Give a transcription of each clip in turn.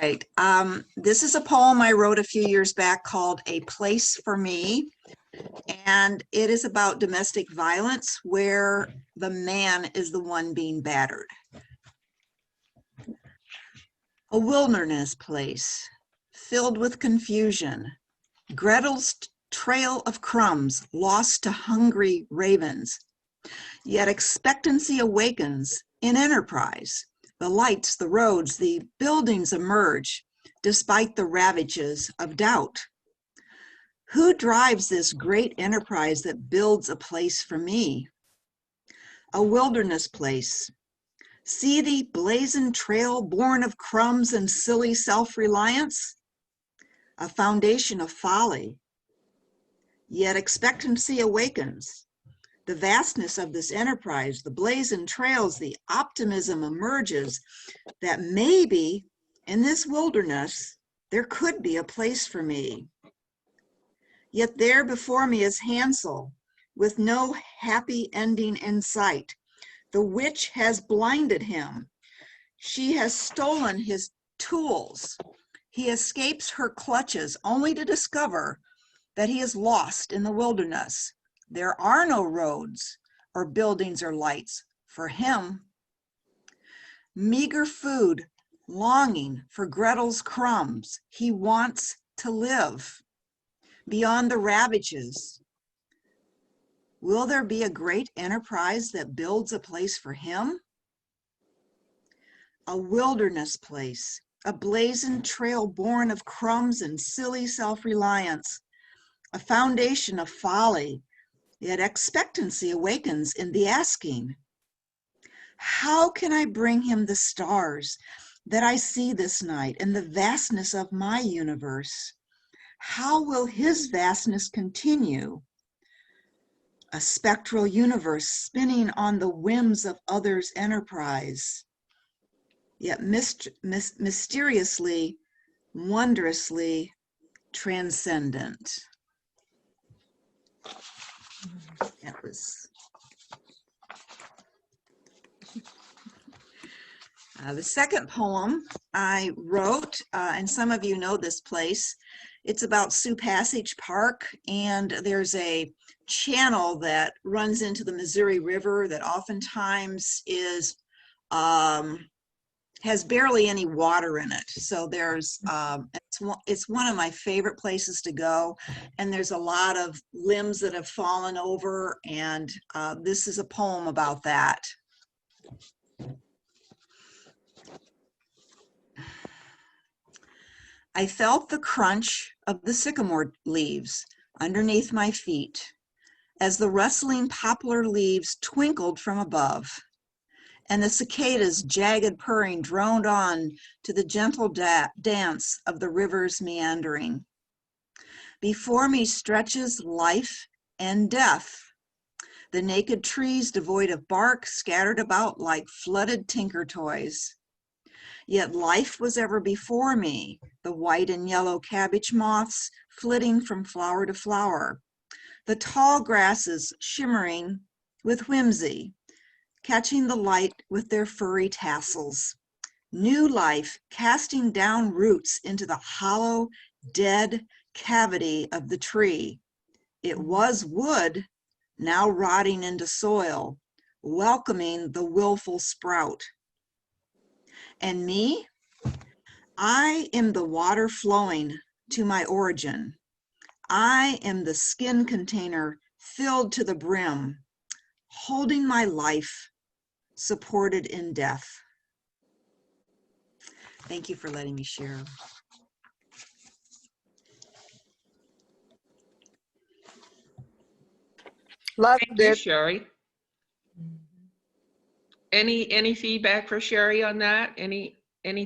Right. This is a poem I wrote a few years back called A Place for Me. And it is about domestic violence where the man is the one being battered. A wilderness place filled with confusion. Gretel's trail of crumbs lost to hungry ravens. Yet expectancy awakens in enterprise. The lights, the roads, the buildings emerge despite the ravages of doubt. Who drives this great enterprise that builds a place for me? A wilderness place. See the blazoned trail born of crumbs and silly self-reliance? A foundation of folly. Yet expectancy awakens. The vastness of this enterprise, the blazoned trails, the optimism emerges that maybe in this wilderness, there could be a place for me. Yet there before me is Hansel, with no happy ending in sight. The witch has blinded him. She has stolen his tools. He escapes her clutches only to discover that he is lost in the wilderness. There are no roads or buildings or lights for him. Meager food, longing for Gretel's crumbs. He wants to live beyond the ravages. Will there be a great enterprise that builds a place for him? A wilderness place, a blazoned trail born of crumbs and silly self-reliance, a foundation of folly, yet expectancy awakens in the asking. How can I bring him the stars that I see this night in the vastness of my universe? How will his vastness continue? A spectral universe spinning on the whims of others' enterprise, yet mysteriously, wondrously transcendent. That was the second poem I wrote, and some of you know this place. It's about Sioux Passage Park, and there's a channel that runs into the Missouri River that oftentimes is has barely any water in it. So there's it's one of my favorite places to go, and there's a lot of limbs that have fallen over, and this is a poem about that. I felt the crunch of the sycamore leaves underneath my feet as the rustling poplar leaves twinkled from above, and the cicada's jagged purring droned on to the gentle dance of the river's meandering. Before me stretches life and death, the naked trees devoid of bark scattered about like flooded tinker toys. Yet life was ever before me, the white and yellow cabbage moths flitting from flower to flower, the tall grasses shimmering with whimsy, catching the light with their furry tassels. New life casting down roots into the hollow, dead cavity of the tree. It was wood, now rotting into soil, welcoming the willful sprout. And me? I am the water flowing to my origin. I am the skin container filled to the brim, holding my life, supported in death. Thank you for letting me share. Loved Thank you, it. Shary. Any feedback for Shary on that? Any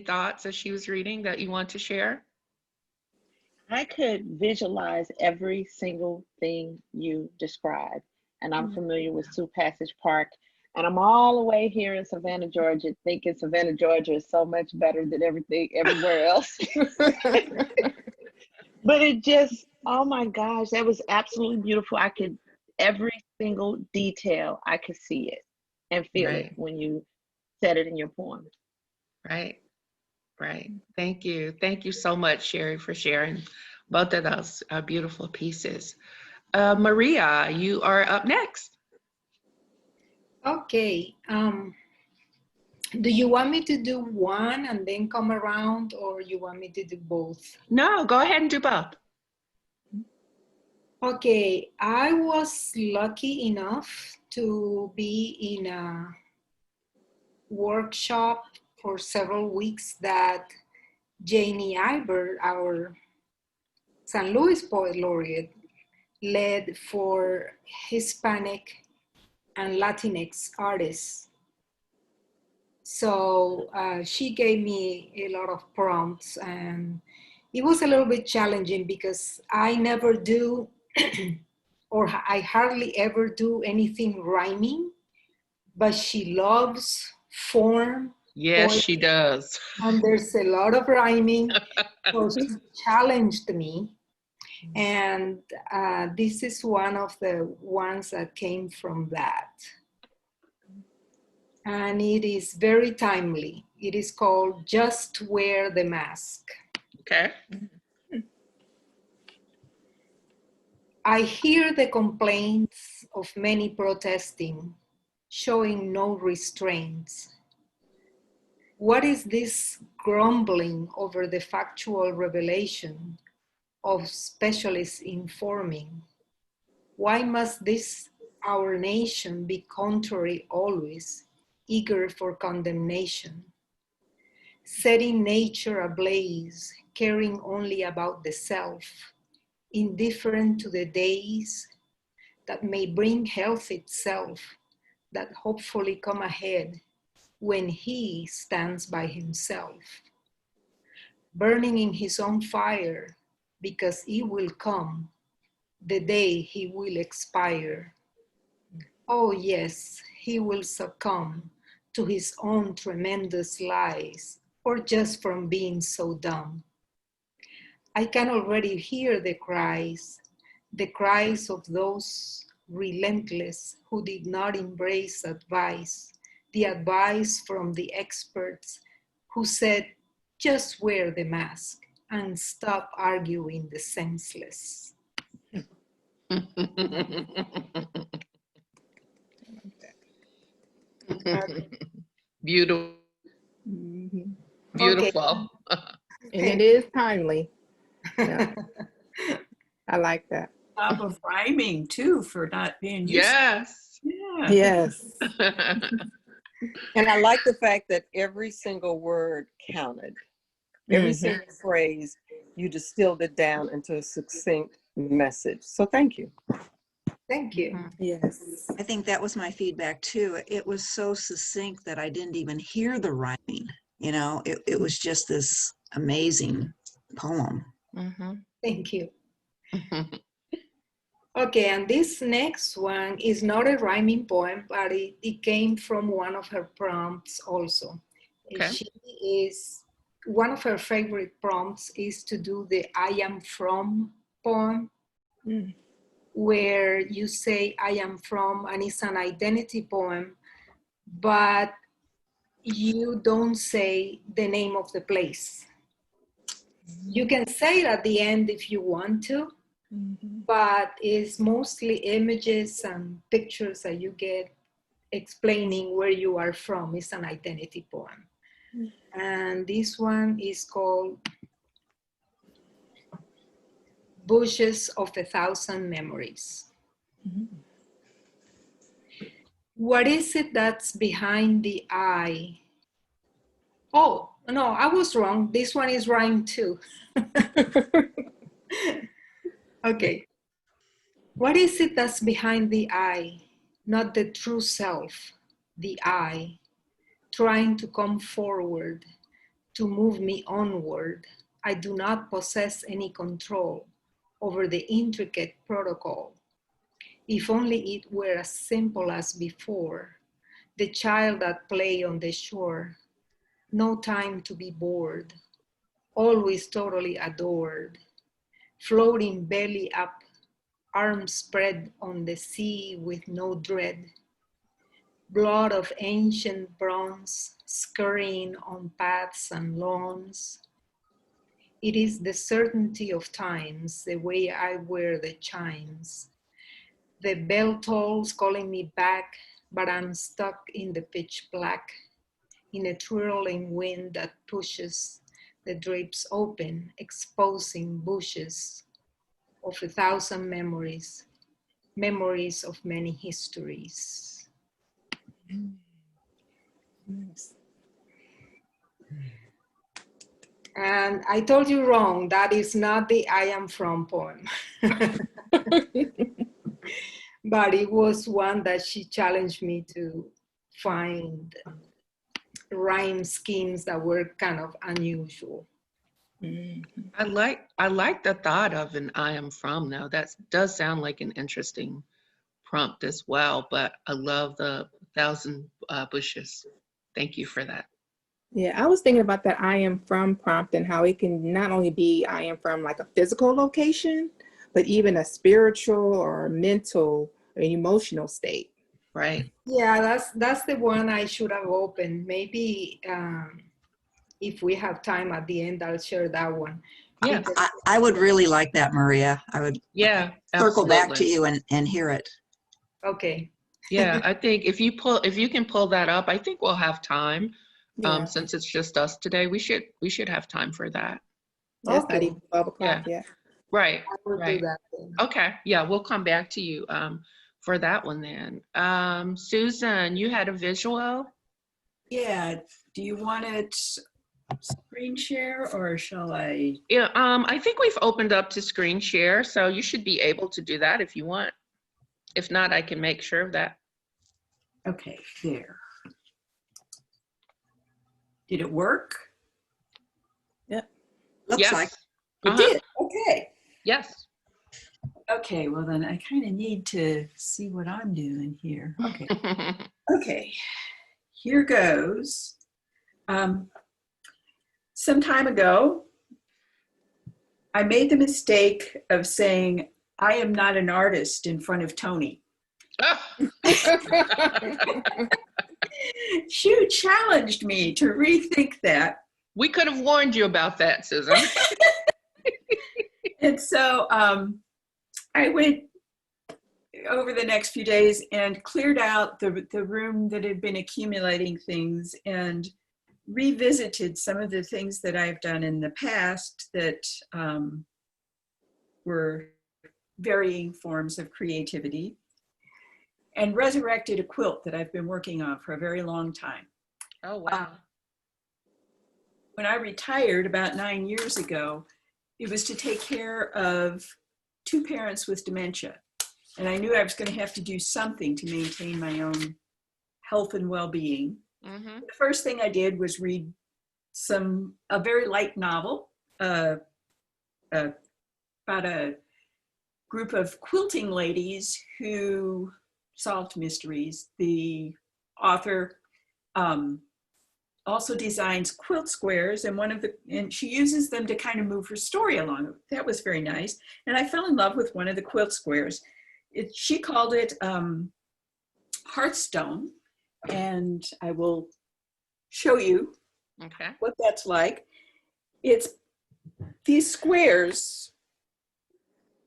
thoughts as she was reading that you want to share? I could visualize every single thing you described. And I'm familiar with Sioux Passage Park. And I'm all the way here in Savannah, Georgia, thinking Savannah, Georgia is so much better than everything everywhere else. But it just, oh my gosh, that was absolutely beautiful. I could, every single detail, I could see it and feel it when you said it in your poem. Right. Right. Thank you. Thank you so much, Shary, for sharing both of those beautiful pieces. Maria, you are up next. Okay. Do you want me to do one and then come around, or you want me to do both? No, go ahead and do both. Okay, I was lucky enough to be in a workshop for several weeks that Janie Ibert, our St. Louis Poet Laureate, led for Hispanic and Latinx artists. So she gave me a lot of prompts, and it was a little bit challenging because I never do, or I hardly ever do anything rhyming, but she loves form, Yes, she does. and there's a lot of rhyming. So she challenged me. And this is one of the ones that came from that. And it is very timely. It is called Just Wear the Mask. Okay. I hear the complaints of many protesting, showing no restraints. What is this grumbling over the factual revelation of specialists informing? Why must this our nation be contrary always, eager for condemnation? Setting nature ablaze, caring only about the self, indifferent to the days that may bring health itself, that hopefully come ahead when he stands by himself, burning in his own fire, because it will come the day he will expire. Oh yes, he will succumb to his own tremendous lies, or just from being so dumb. I can already hear the cries of those relentless who did not embrace advice, the advice from the experts who said, just wear the mask and stop arguing the senseless. Beautiful. Mhm. Beautiful. And it is timely. Yeah, I like that. Job of rhyming too for not being used. Yes. Yeah. Yes. And I like the fact that every single word counted. Every single phrase, you distilled it down into a succinct message. So thank you. Thank you. Yes. I think that was my feedback too. It was so succinct that I didn't even hear the rhyming. You know, it was just this amazing poem. Thank you. Okay, and this next one is not a rhyming poem, but it came from one of her prompts also. Okay. She is, one of her favorite prompts is to do the I am from poem, where you say I am from, and it's an identity poem, but you don't say the name of the place. You can say it at the end if you want to, but it's mostly images and pictures that you get explaining where you are from. It's an identity poem. And this one is called Bushes of a Thousand Memories. What is it that's behind the eye? Oh, no, I was wrong. This one is rhymed too. Okay. What is it that's behind the eye? Not the true self, the eye, trying to come forward, to move me onward. I do not possess any control over the intricate protocol. If only it were as simple as before, the child at play on the shore, no time to be bored, always totally adored, floating belly up, arms spread on the sea with no dread, blood of ancient bronze scurrying on paths and lawns. It is the certainty of times, the way I wear the chimes. The bell tolls calling me back, but I'm stuck in the pitch black, in a twirling wind that pushes the drapes open, exposing bushes of 1,000 memories, memories of many histories. Nice. And I told you wrong, that is not the I Am From poem. But it was one that she challenged me to find rhyme schemes that were kind of unusual. I like the thought of an I am from now. That does sound like an interesting prompt as well, but I love the 1,000 bushes. Thank you for that. Yeah, I was thinking about that I am from prompt and how it can not only be I am from like a physical location, but even a spiritual or mental or emotional state. Right. Yeah, that's the one I should have opened. Maybe if we have time at the end, I'll share that one. Yeah. I would really like that, Maria. I would Yeah. circle back to absolutely. you and hear it. Okay. Yeah, I think if you can pull that up, I think we'll have time. Yeah. Since it's just us today, we should have time for that. That's not Okay. even 12 o'clock yet. Right. I will Right. do that then. Okay. Yeah, we'll come back to you for that one then. Susan, you had a visual? Yeah, do you want it screen share or shall I? Yeah, I think we've opened up to screen share, so you should be able to do that if you want. If not, I can make sure of that. Okay, there. Did it work? Looks Yes. like. It Uh-huh. did, okay. Yes. Okay, well then I kind of need to see what I'm doing here. Okay, okay, here goes. Some time ago, I made the mistake of saying, I am not an artist in front of Tony. She challenged me to rethink that. We could have warned you about that, Susan. And so I went over the next few days and cleared out the room that had been accumulating things and revisited some of the things that I've done in the past that were varying forms of creativity, and resurrected a quilt that I've been working on for a very long time. Oh, wow. When I retired about 9 years ago, it was to take care of 2 parents with dementia. And I knew I was going to have to do something to maintain my own health and well-being. Mm-hmm. The first thing I did was read a very light novel about a group of quilting ladies who solved mysteries. The author also designs quilt squares, and she uses them to kind of move her story along. That was very nice. And I fell in love with one of the quilt squares. She called it Hearthstone, and I will show you Okay. what that's like. These squares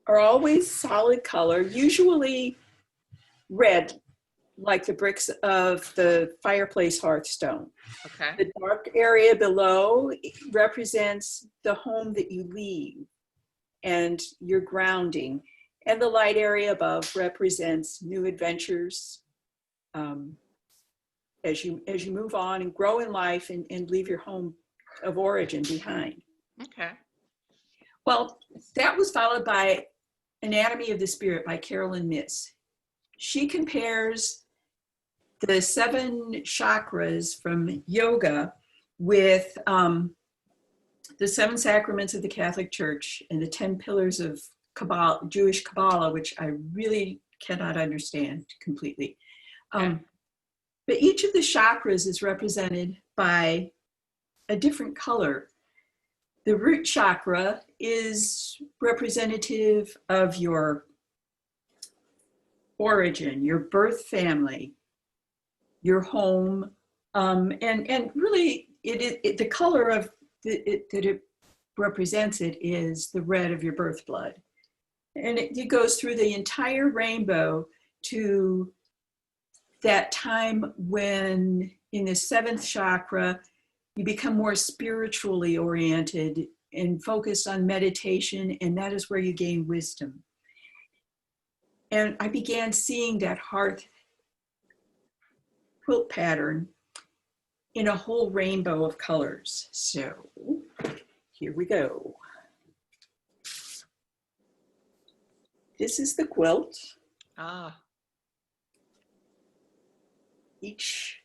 are always solid color, usually red, like the bricks of the fireplace hearthstone. Okay. The dark area below represents the home that you leave and your grounding. And the light area above represents new adventures as you move on and grow in life and leave your home of origin behind. Okay. Well, that was followed by Anatomy of the Spirit by Carolyn Miss. She compares the 7 chakras from yoga with the 7 sacraments of the Catholic Church and the 10 pillars of Kabbalah, Jewish Kabbalah, which I really cannot understand completely. But each of the chakras is represented by a different color. The root chakra is representative of your origin, your birth family. your home. And really, the color of that it represents it is the red of your birth blood. And it goes through the entire rainbow to that time when in the 7th chakra, you become more spiritually oriented and focused on meditation, and that is where you gain wisdom. And I began seeing that heart quilt pattern in a whole rainbow of colors. So here we go. This is the quilt. Ah. Each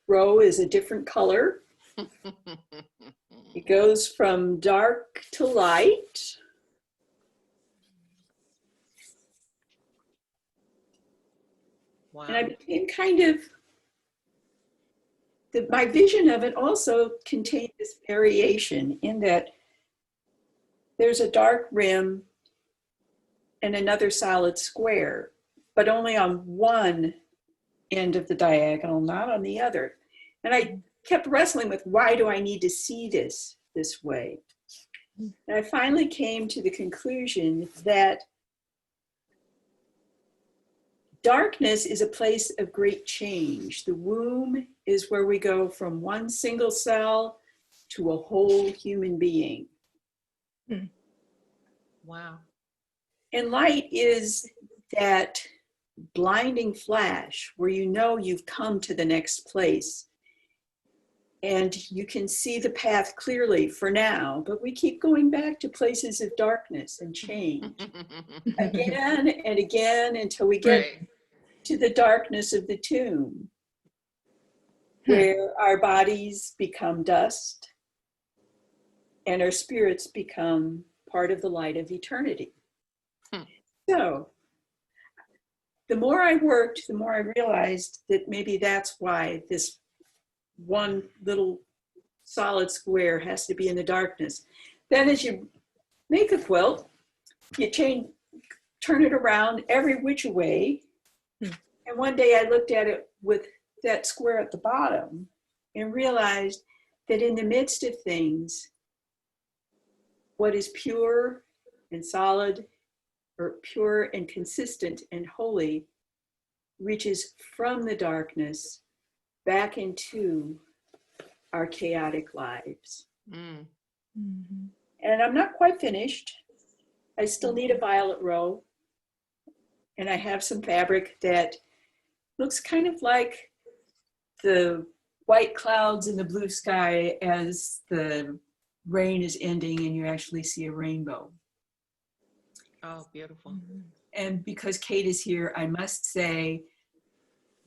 row is a different color. It goes from dark to light. Wow. And I became kind of, my vision of it also contained this variation in that there's a dark rim and another solid square, but only on one end of the diagonal, not on the other. And I kept wrestling with, why do I need to see this way? And I finally came to the conclusion that darkness is a place of great change. The womb is where we go from one single cell to a whole human being. Wow. And light is that blinding flash where you know you've come to the next place. And you can see the path clearly for now, but we keep going back to places of darkness and change again and again until we get to the darkness of the tomb, where our bodies become dust and our spirits become part of the light of eternity. So the more I worked, the more I realized that maybe that's why this one little solid square has to be in the darkness. Then as you make a quilt, you turn it around every which way. And one day I looked at it with that square at the bottom and realized that in the midst of things, what is pure and solid, or pure and consistent and holy, reaches from the darkness back into our chaotic lives. And I'm not quite finished. I still need a violet row. And I have some fabric that looks kind of like the white clouds in the blue sky as the rain is ending and you actually see a rainbow. Oh, beautiful. And because Kate is here, I must say,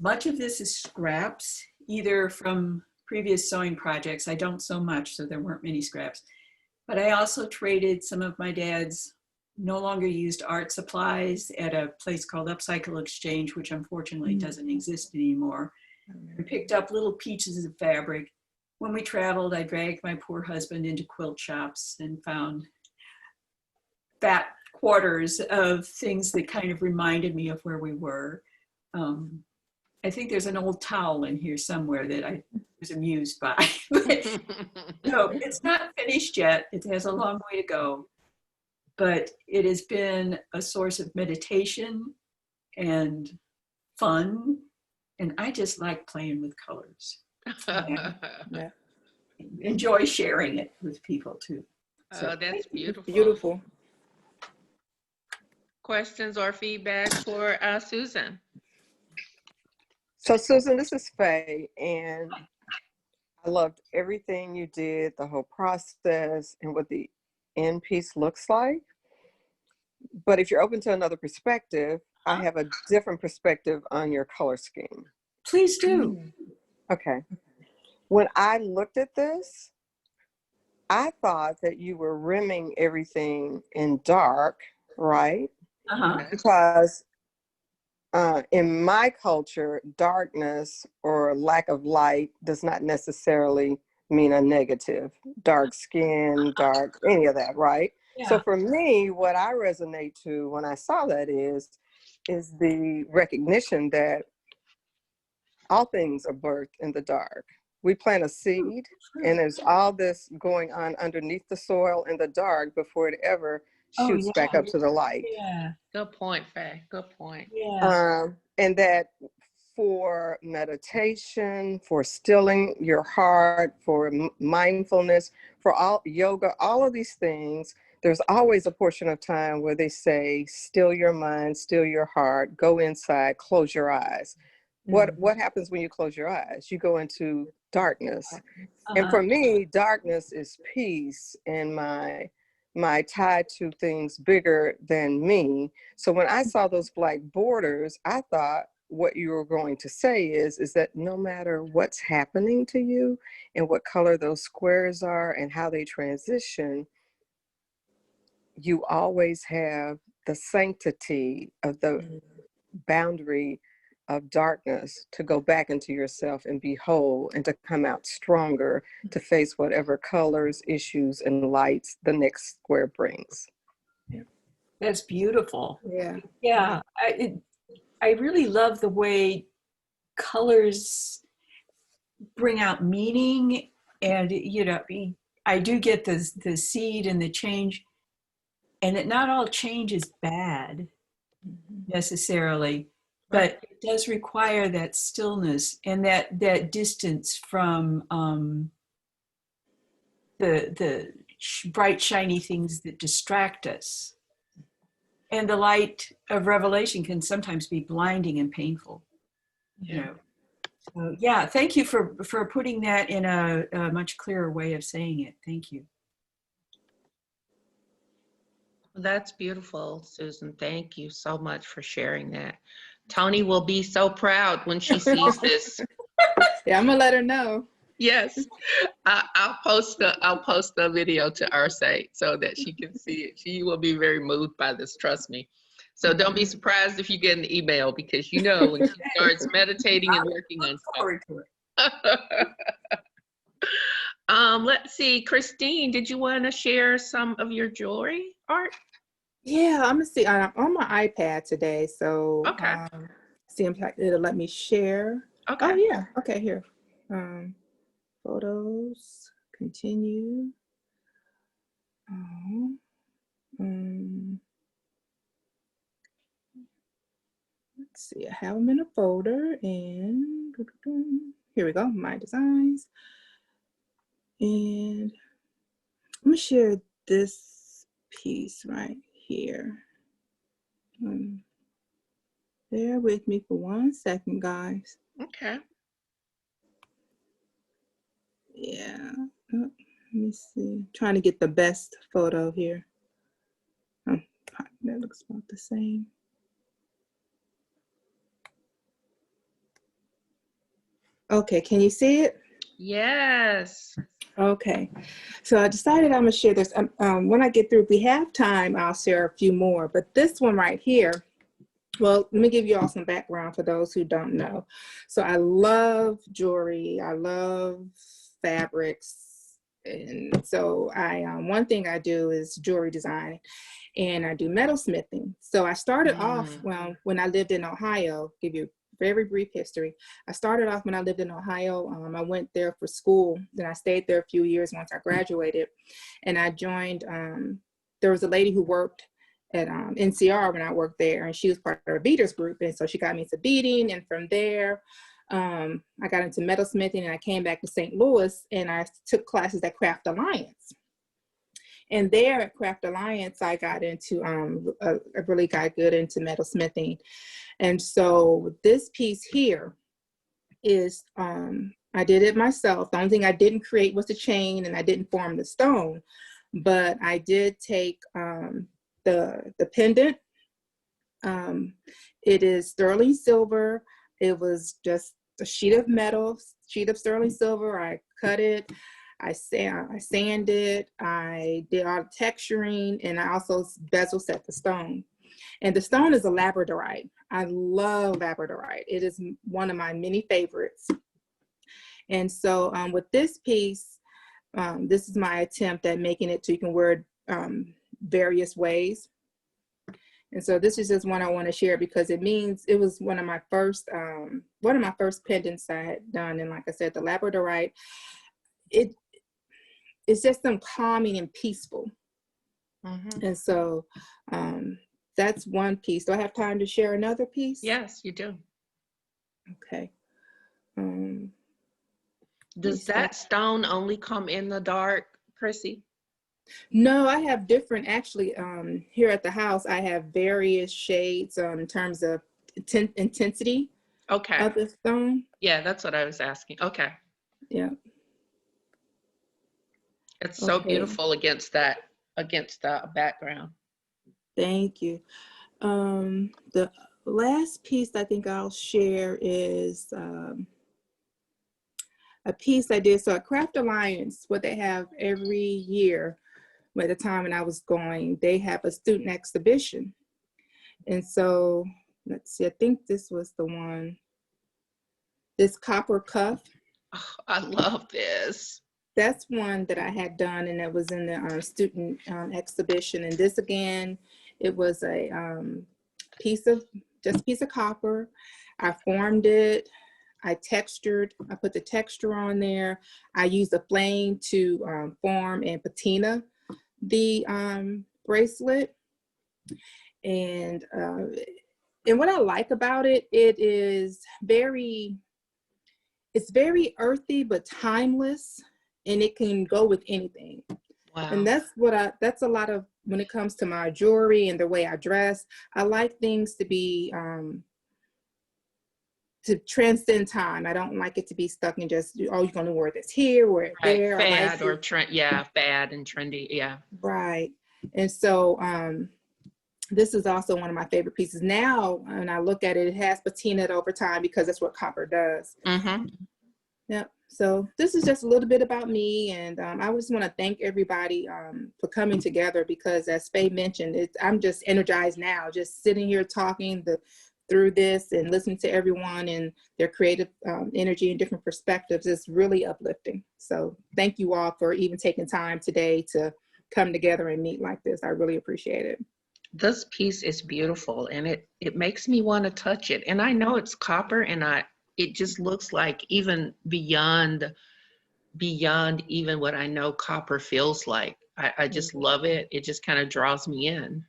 much of this is scraps, either from previous sewing projects. I don't sew much, so there weren't many scraps. But I also traded some of my dad's no longer used art supplies at a place called Upcycle Exchange, which unfortunately doesn't exist anymore. And picked up little pieces of fabric. When we traveled, I dragged my poor husband into quilt shops and found fat quarters of things that kind of reminded me of where we were. I think there's an old towel in here somewhere that I was amused by. But, no, it's not finished yet. It has a long way to go. But it has been a source of meditation and fun. And I just like playing with colors. Yeah. Enjoy sharing it with people too. Oh, that's beautiful. Beautiful. Questions or feedback for Susan? So Susan, this is Faye, and I loved everything you did, the whole process and what the end piece looks like. But if you're open to another perspective, I have a different perspective on your color scheme. Please do. Okay. When I looked at this, I thought that you were rimming everything in dark, right? Because in my culture, darkness or lack of light does not necessarily mean a negative. Dark skin, dark, any of that, right? Yeah. So for me, what I resonate to when I saw that is the recognition that all things are birthed in the dark. We plant a seed, and there's all this going on underneath the soil in the dark before it ever shoots back up to the light. Yeah. Good point, Faye. Good point. Yeah. And that for meditation, for stilling your heart, for mindfulness, for all yoga, all of these things, there's always a portion of time where they say, still your mind, still your heart, go inside, close your eyes. What happens when you close your eyes? You go into darkness. And for me, darkness is peace and my tie to things bigger than me. So when I saw those black borders, I thought what you were going to say is that no matter what's happening to you and what color those squares are and how they transition, you always have the sanctity of the boundary of darkness to go back into yourself and be whole and to come out stronger to face whatever colors, issues, and lights the next square brings. That's beautiful. Yeah. Yeah. I really love the way colors bring out meaning, and I do get the seed and the change, and that not all change is bad necessarily, but it does require that stillness and that distance from the bright shiny things that distract us. And the light of revelation can sometimes be blinding and painful. So yeah, thank you for putting that in a much clearer way of saying it. Thank you. That's beautiful, Susan. Thank you so much for sharing that. Tony will be so proud when she sees this. Yeah, I'm gonna let her know. Yes, I'll post a video to our site so that she can see it. She will be very moved by this, trust me. So don't be surprised if you get an email, because when she starts meditating and working on stuff. Let's see, Christine, did you want to share some of your jewelry art? Yeah, I'm gonna see. I'm on my iPad today, so Okay. see if it'll let me share. Okay. Oh yeah. Okay, here. Photos. Continue. Let's see. I have them in a folder, and here we go. My designs, and I'm gonna share this piece right here. Bear with me for 1 second, guys. Okay. Yeah. Let me see. Trying to get the best photo here. Oh, that looks about the same. Okay, can you see it? Yes. Okay, so I decided I'm gonna share this. When I get through, if we have time, I'll share a few more. But this one right here, well, let me give you all some background for those who don't know. So I love jewelry. I love fabrics. And so one thing I do is jewelry design, and I do metalsmithing. So I started off, when I lived in Ohio, give you a very brief history. I started off when I lived in Ohio. I went there for school. Then I stayed there a few years once I graduated, and I joined, there was a lady who worked at NCR when I worked there, and she was part of a beaders group, and so she got me into beading, and from there I got into metalsmithing, and I came back to St. Louis, and I took classes at Craft Alliance. And there at Craft Alliance, I got into I really got good into metalsmithing. And so this piece here is I did it myself. The only thing I didn't create was the chain, and I didn't form the stone, but I did take the pendant. It is sterling silver. It was just a sheet of metal, sheet of sterling silver. I cut it, I sanded, I did all the texturing, and I also bezel set the stone. And the stone is a labradorite. I love labradorite. It is one of my many favorites. And so with this piece, this is my attempt at making it so you can wear it various ways. And so this is just one I want to share because it means it was one of my first pendants I had done. And like I said, the labradorite, it's just so calming and peaceful. Mhm. And so that's one piece. Do I have time to share another piece? Yes, you do. Okay. Does that stone only come in the dark, Chrissy? No, I have different, actually, here at the house, I have various shades in terms of intensity Okay. of the stone. Yeah, that's what I was asking. Okay. Yeah. It's so Okay. beautiful against the background. Thank you. The last piece I think I'll share is a piece I did. So at Craft Alliance, what they have every year, at the time when I was going, they have a student exhibition. And so, let's see, I think this was the one, this copper cuff. Oh, I love this. That's one that I had done, and it was in the student exhibition. And this again, it was a piece of copper. I formed it, I put the texture on there. I used a flame to form and patina the bracelet. And what I like about it, it's very earthy but timeless, and it can go with anything. Wow. And that's a lot of, when it comes to my jewelry and the way I dress, I like things to be to transcend time. I don't like it to be stuck in just, oh, you're going to wear this here, wear it Right. there. Fad or trend. Yeah, fad and trendy. Yeah. Right. And so this is also one of my favorite pieces. Now, when I look at it, it has patinaed over time because that's what copper does. Mm-hmm. Yep. So this is just a little bit about me, and I just want to thank everybody for coming together, because as Faye mentioned, I'm just energized now, just sitting here talking through this and listening to everyone and their creative energy and different perspectives is really uplifting. So thank you all for even taking time today to come together and meet like this. I really appreciate it. This piece is beautiful, and it makes me want to touch it. And I know it's copper, and it just looks like even beyond even what I know copper feels like. I just love it. It just kind of draws me in.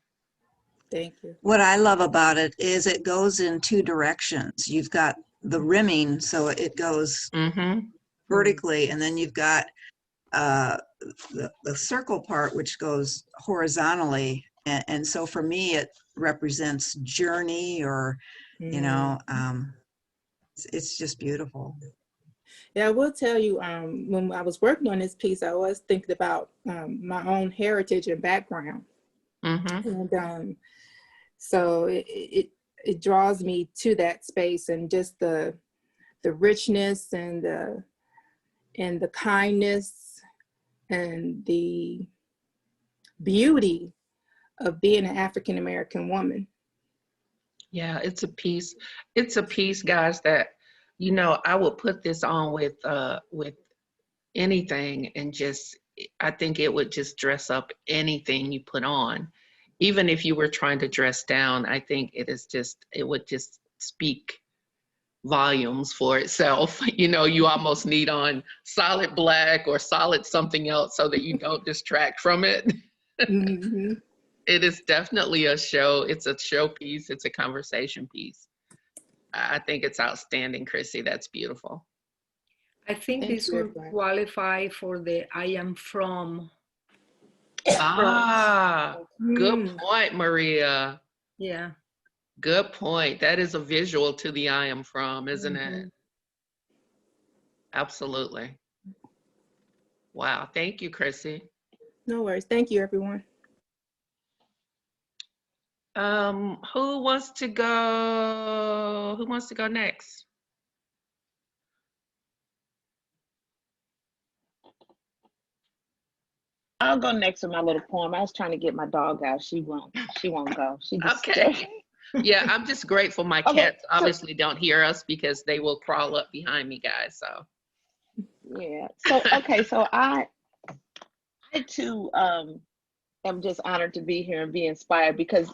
Thank you. What I love about it is it goes in two directions. You've got the rimming, so it goes vertically, and then you've got the circle part, which goes horizontally. And so for me, it represents journey, or, you know, it's just beautiful. Yeah, I will tell you, when I was working on this piece, I was thinking about my own heritage and background. And so it draws me to that space, and just the richness and the kindness and the beauty of being an African American woman. Yeah, it's a piece. It's a piece, guys, that, you know, I would put this on with anything, and just, I think it would just dress up anything you put on. Even if you were trying to dress down, I think it would just speak volumes for itself. You know, you almost need on solid black or solid something else so that you don't distract from it. It is definitely a show. It's a showpiece. It's a conversation piece. I think it's outstanding, Chrissy. That's beautiful. I think Thank this you, would everybody. qualify for the I am from. Good point, Maria. Yeah. Good point. That is a visual to the I am from, isn't it? Absolutely. Wow. Thank you, Chrissy. No worries. Thank you, everyone. Who wants to go? Who wants to go next? I'll go next with my little poem. I was trying to get my dog out. She won't go. She just Okay. Yeah, I'm just grateful my cats obviously don't hear us, because they will crawl up behind me, guys. So yeah. So okay, so I too am just honored to be here and be inspired, because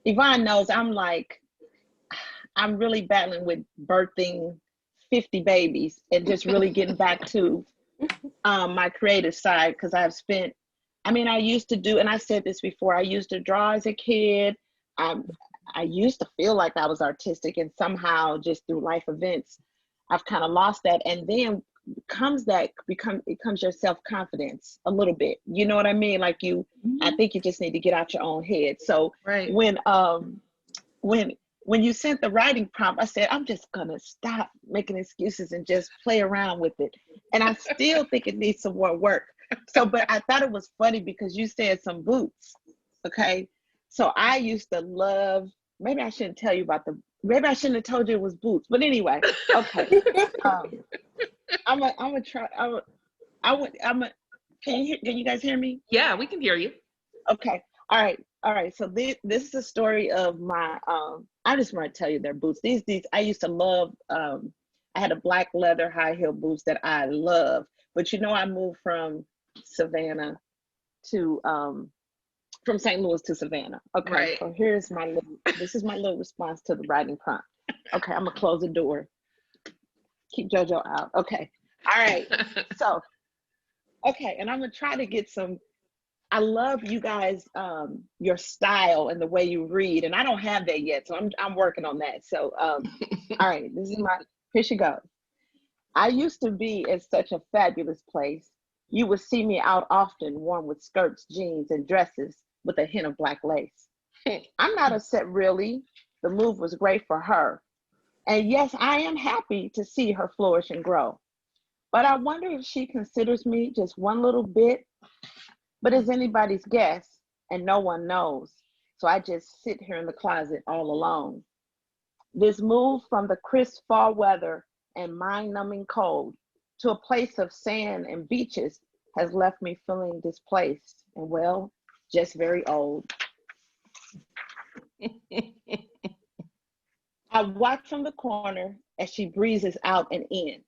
Yvonne knows I'm like, I'm really battling with birthing 50 babies and just really getting back to my creative side, because I've spent, I mean, I used to do, and I said this before, I used to draw as a kid. I used to feel like I was artistic, and somehow just through life events, I've kind of lost that. And then it comes your self-confidence a little bit. You know what I mean? Like I think you just need to get out your own head. So Right. when you sent the writing prompt, I said, I'm just gonna stop making excuses and just play around with it. And I still think it needs some more work. So, but I thought it was funny because you said some boots. Okay. So I used to love, maybe I shouldn't tell you about maybe I shouldn't have told you it was boots, but anyway, okay. I'm gonna try, can you guys hear me? Yeah, we can hear you. Okay. All right. So this is a story of my, I just want to tell you their boots. These, I used to love, I had a black leather high heel boots that I love, but I moved from Savannah to, from St. Louis to Savannah. Okay. Right. So this is my little response to the writing prompt. Okay. I'm gonna close the door. Keep JoJo out. Okay. All right. So, okay. And I'm gonna try to get some, I love you guys, your style and the way you read, and I don't have that yet, so I'm working on that. So, all right, here she goes. I used to be in such a fabulous place. You would see me out often, worn with skirts, jeans, and dresses with a hint of black lace. I'm not upset, really. The move was great for her. And yes, I am happy to see her flourish and grow. But I wonder if she considers me just one little bit. But it's anybody's guess, and no one knows. So I just sit here in the closet all alone. This move from the crisp fall weather and mind-numbing cold to a place of sand and beaches has left me feeling displaced and, well, just very old. I watch from the corner as she breezes out and in,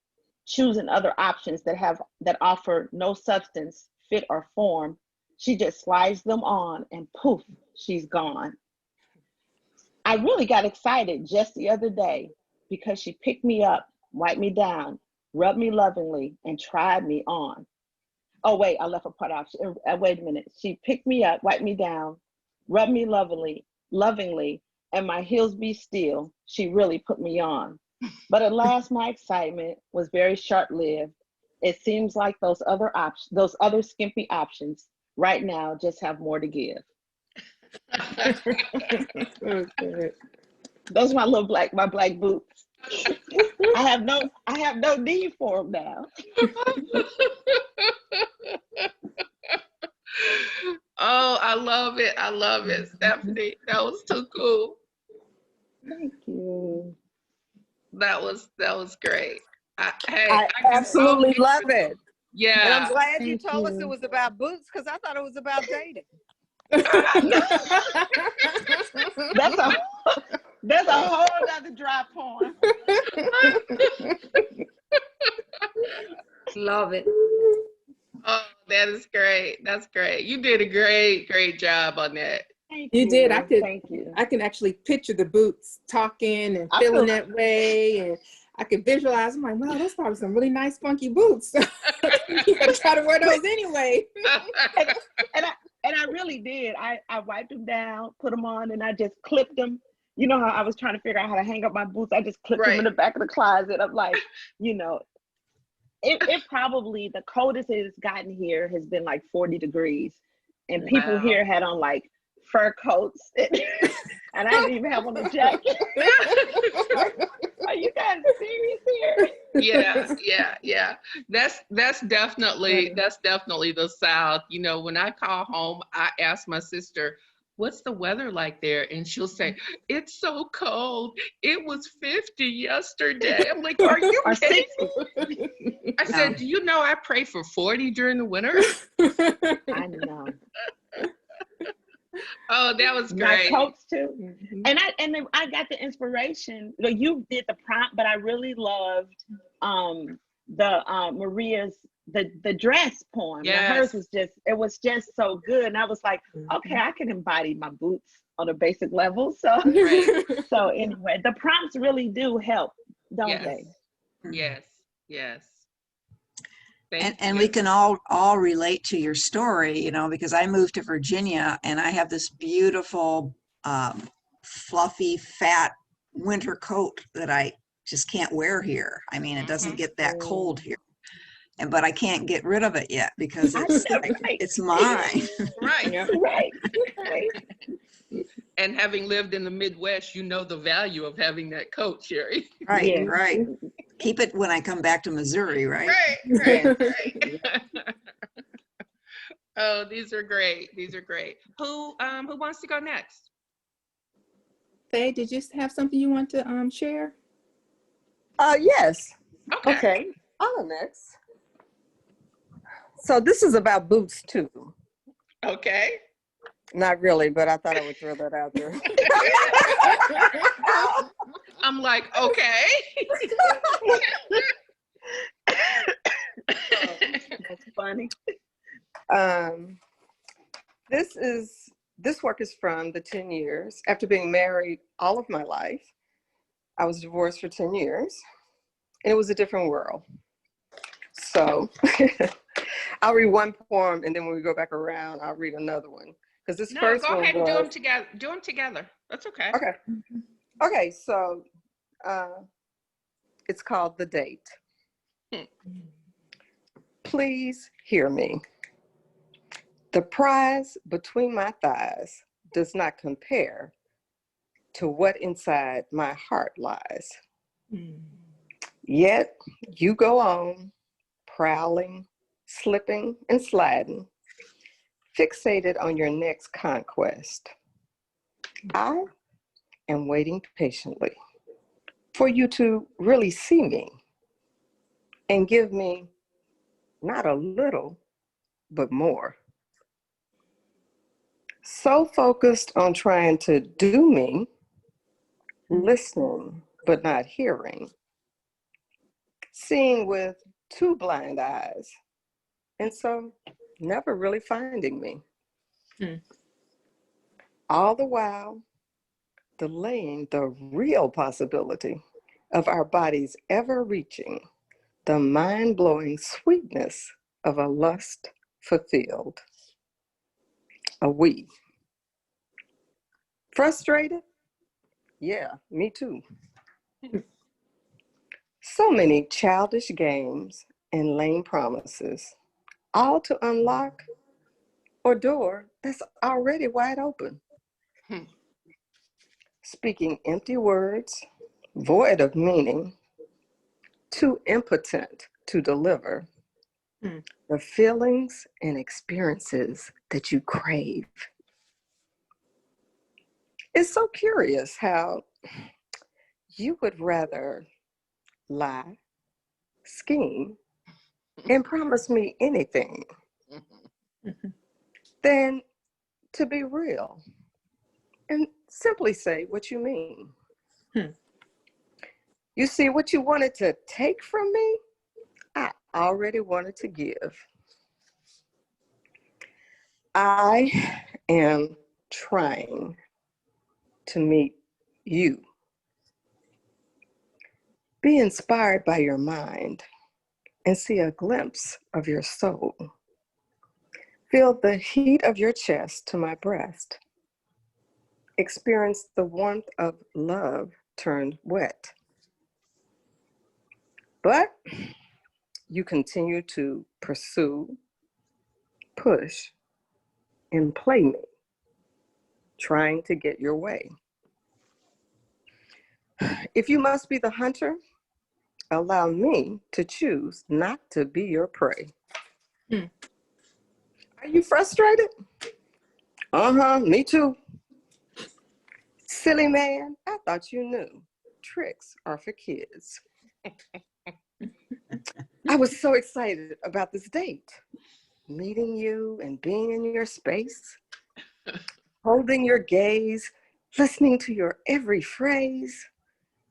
choosing other options that offer no substance, fit, or form. She just slides them on and poof, she's gone. I really got excited just the other day because she picked me up, wiped me down, rubbed me lovingly, and tried me on. Oh wait, I left a part out. Wait a minute. She picked me up, wiped me down, rubbed me lovingly, and my heels be still. She really put me on. But at last, my excitement was very short-lived. It seems like those other skimpy options right now just have more to give. Okay. Those are my black boots. I have no need for them now. Oh, I love it. I love it, Stephanie. That was too cool. Thank you. That was great. I can absolutely go- love it. And I'm Yeah. glad you Thank told us you. it was about boots, because I thought it was about dating. That's a whole other dry poem. Love it. Oh, that is great. That's great. You did a great job on that. Thank You did. Thank you. I can actually picture the boots talking and I feeling feel- that way, and I could visualize. I'm like, wow, those probably some really nice funky boots. You gotta try to wear those anyway. And I really did. I wiped them down, put them on, and I just clipped them. You know how I was trying to figure out how to hang up my boots? I just clipped them in the back of the closet. I'm like, it probably, the coldest it has gotten here has been like 40 degrees. And people here had on like fur coats. And I didn't even have on a jacket. Are you guys serious here? Yeah. That's definitely the South. When I call home, I ask my sister, what's the weather like there? And she'll say, it's so cold. It was 50 yesterday. I'm like, are you kidding me? I said, do you know I pray for 40 during the winter? I know. Oh, that was great. My coats too. And I got the inspiration. You did the prompt, but I really loved Maria's the dress poem. Yes. Hers was just so good. And I was like, okay, I can embody my boots on a basic level. So, Right. so anyway, the prompts really do help, don't Yes. they? Yes. Yes. And, Thank we you. can all relate to your story, you know, because I moved to Virginia and I have this beautiful, fluffy, fat winter coat that I just can't wear here. I mean, it doesn't get that cold here, but I can't get rid of it yet because I it's know, right. it's mine. Right. Yeah. Right, right. And having lived in the Midwest, you know the value of having that coat, Shary. Right, Yeah. right. Keep it when I come back to Missouri, right? Right, Yeah. right. Oh, these are great. These are great. Who wants to go next? Faye, did you have something you want to share? Yes. Okay. Okay. I'll go next. So this is about boots too. Okay. Not really, but I thought I would throw that out there. I'm like, okay. That's funny. This work is from the 10 years. After being married all of my life, I was divorced for 10 years, and it was a different world. So I'll read one poem, and then when we go back around, I'll read another one. Because this No, first go one ahead and do was, them together. Do them together. That's okay. okay. Okay, so it's called The Date. Please hear me. The prize between my thighs does not compare to what inside my heart lies. Yet you go on, prowling, slipping and sliding, fixated on your next conquest. I am waiting patiently for you to really see me and give me not a little, but more. So focused on trying to do me, listening but not hearing, seeing with two blind eyes, and so never really finding me. All the while, delaying the real possibility of our bodies ever reaching the mind-blowing sweetness of a lust fulfilled. A we. Frustrated? Yeah, me too. So many childish games and lame promises, all to unlock a door that's already wide open. Speaking empty words, void of meaning, too impotent to deliver the feelings and experiences that you crave. It's so curious how you would rather lie, scheme, and promise me anything than to be real and simply say what you mean. You see, what you wanted to take from me, I already wanted to give. I am trying to meet you. Be inspired by your mind and see a glimpse of your soul. Feel the heat of your chest to my breast. Experience the warmth of love turned wet. But you continue to pursue, push, and play me, trying to get your way. If you must be the hunter, allow me to choose not to be your prey. Are you frustrated? Me too. Silly man, I thought you knew. Tricks are for kids. I was so excited about this date. Meeting you and being in your space, holding your gaze, listening to your every phrase,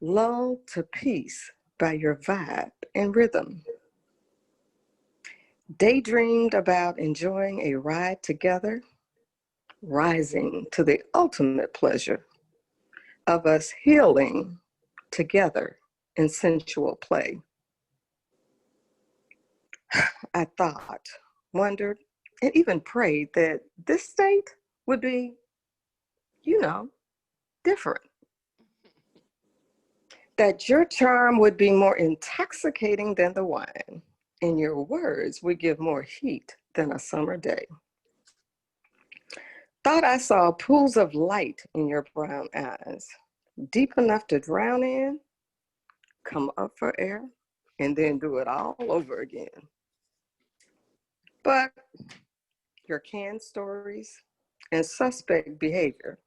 lulled to peace by your vibe and rhythm. Daydreamed about enjoying a ride together, rising to the ultimate pleasure of us healing together in sensual play. I thought, wondered, and even prayed that this state would be, different. That your charm would be more intoxicating than the wine, and your words would give more heat than a summer day. Thought I saw pools of light in your brown eyes, deep enough to drown in, come up for air, and then do it all over again. But your canned stories and suspect behavior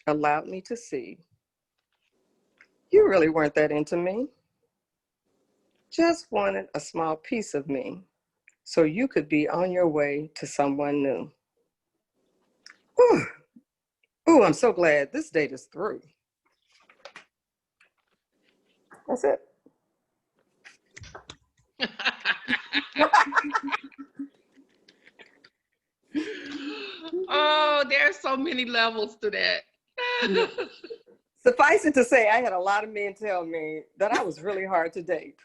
allowed me to see you really weren't that into me. Just wanted a small piece of me so you could be on your way to someone new. Whew. Ooh, I'm so glad this date is through. That's it. Oh, there's so many levels to that. Suffice it to say, I had a lot of men tell me that I was really hard to date.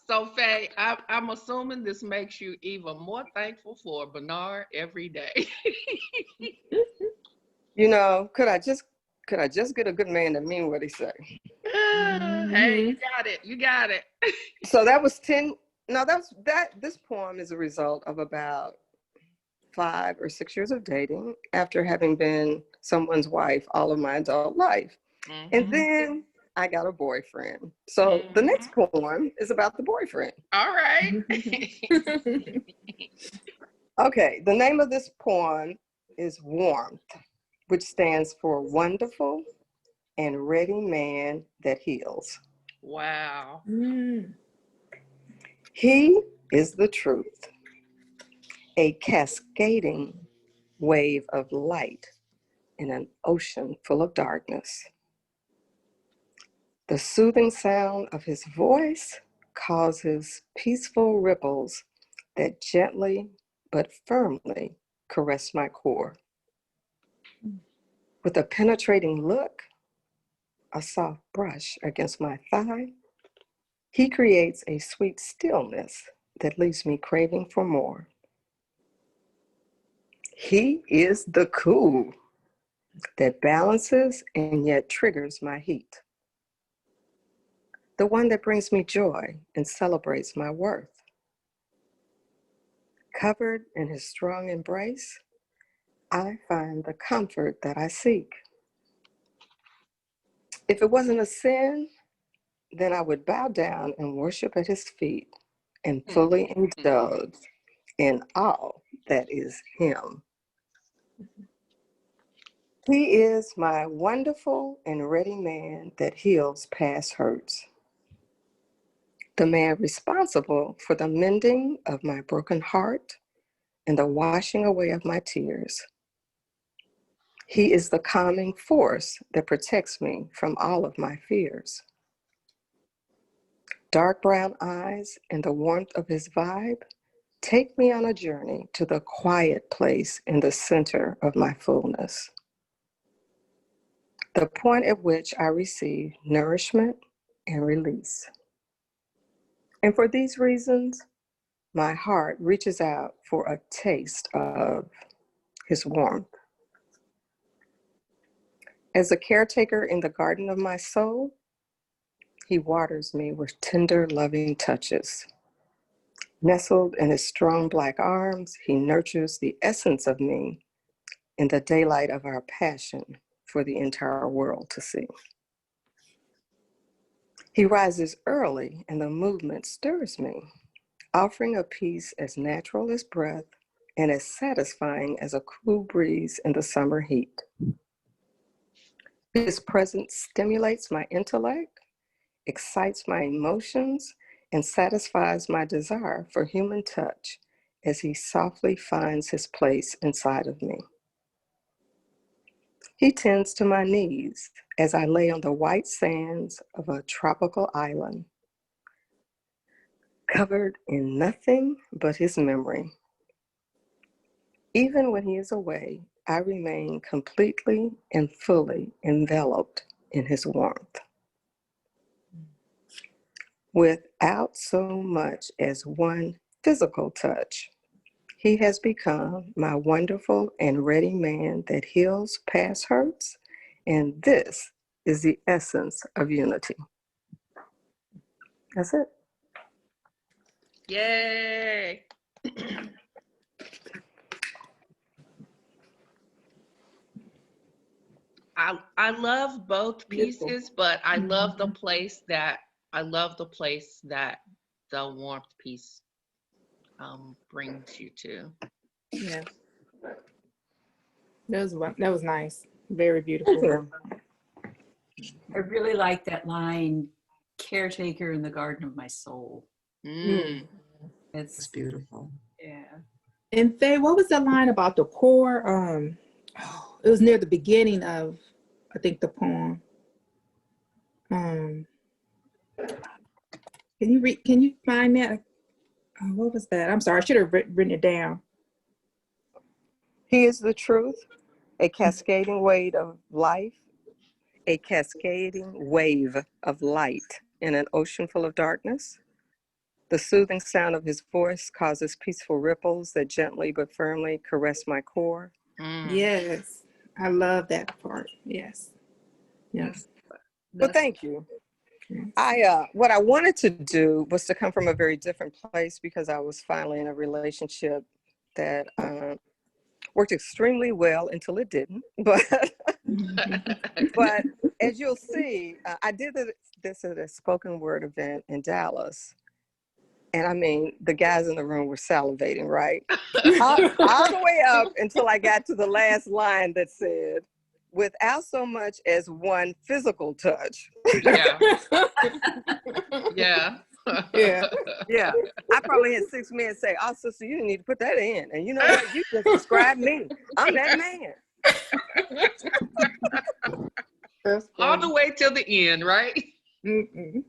So, Faye, I'm assuming this makes you even more thankful for Bernard every day. Could I just get a good man to mean what he say? Hey, you got it. You got it. So that was 10. No, this poem is a result of about 5 or 6 years of dating after having been someone's wife all of my adult life. Mm-hmm. And then I got a boyfriend. So the next poem is about the boyfriend. All right. Okay, the name of this poem is Warmth, which stands for Wonderful and Ready Man That Heals. Wow. He is the truth, a cascading wave of light in an ocean full of darkness. The soothing sound of his voice causes peaceful ripples that gently but firmly caress my core. With a penetrating look, a soft brush against my thigh, he creates a sweet stillness that leaves me craving for more. He is the cool that balances and yet triggers my heat. The one that brings me joy and celebrates my worth. Covered in his strong embrace, I find the comfort that I seek. If it wasn't a sin, then I would bow down and worship at his feet and fully indulge in all that is him. He is my wonderful and ready man that heals past hurts. The man responsible for the mending of my broken heart and the washing away of my tears. He is the calming force that protects me from all of my fears. Dark brown eyes and the warmth of his vibe take me on a journey to the quiet place in the center of my fullness. The point at which I receive nourishment and release. And for these reasons, my heart reaches out for a taste of his warmth. As a caretaker in the garden of my soul, he waters me with tender, loving touches. Nestled in his strong black arms, he nurtures the essence of me in the daylight of our passion for the entire world to see. He rises early and the movement stirs me, offering a peace as natural as breath and as satisfying as a cool breeze in the summer heat. His presence stimulates my intellect, excites my emotions, and satisfies my desire for human touch as he softly finds his place inside of me. He tends to my needs as I lay on the white sands of a tropical island, covered in nothing but his memory. Even when he is away, I remain completely and fully enveloped in his warmth. Without so much as one physical touch, he has become my wonderful and ready man that heals past hurts, and this is the essence of unity. That's it. Yay. I love both Beautiful. pieces, but I love the place that the warmth piece brings you to. Yeah. That was nice. Very Thank beautiful. you. I really like that line, caretaker in the garden of my soul. Mm. It's It's, beautiful. yeah. And Faye, what was the line about the core? It was near the beginning of, I think, the poem. Can you find that? What was that? I'm sorry, I should have written it down. He is the truth, a cascading wave of life, a cascading wave of light in an ocean full of darkness. The soothing sound of his voice causes peaceful ripples that gently but firmly caress my core. Mm. Yes, I love that part. Yes. Yes. Well, thank you. What I wanted to do was to come from a very different place because I was finally in a relationship that worked extremely well until it didn't. But as you'll see, I did this at a spoken word event in Dallas. And I mean, the guys in the room were salivating, right? All the way up until I got to the last line that said, without so much as one physical touch. Yeah. Yeah. Yeah. Yeah. I probably had 6 men say, oh, sister, you need to put that in. And you know what? You just described me. I'm that man. That's All the funny. way till the end, right? Mm-mm.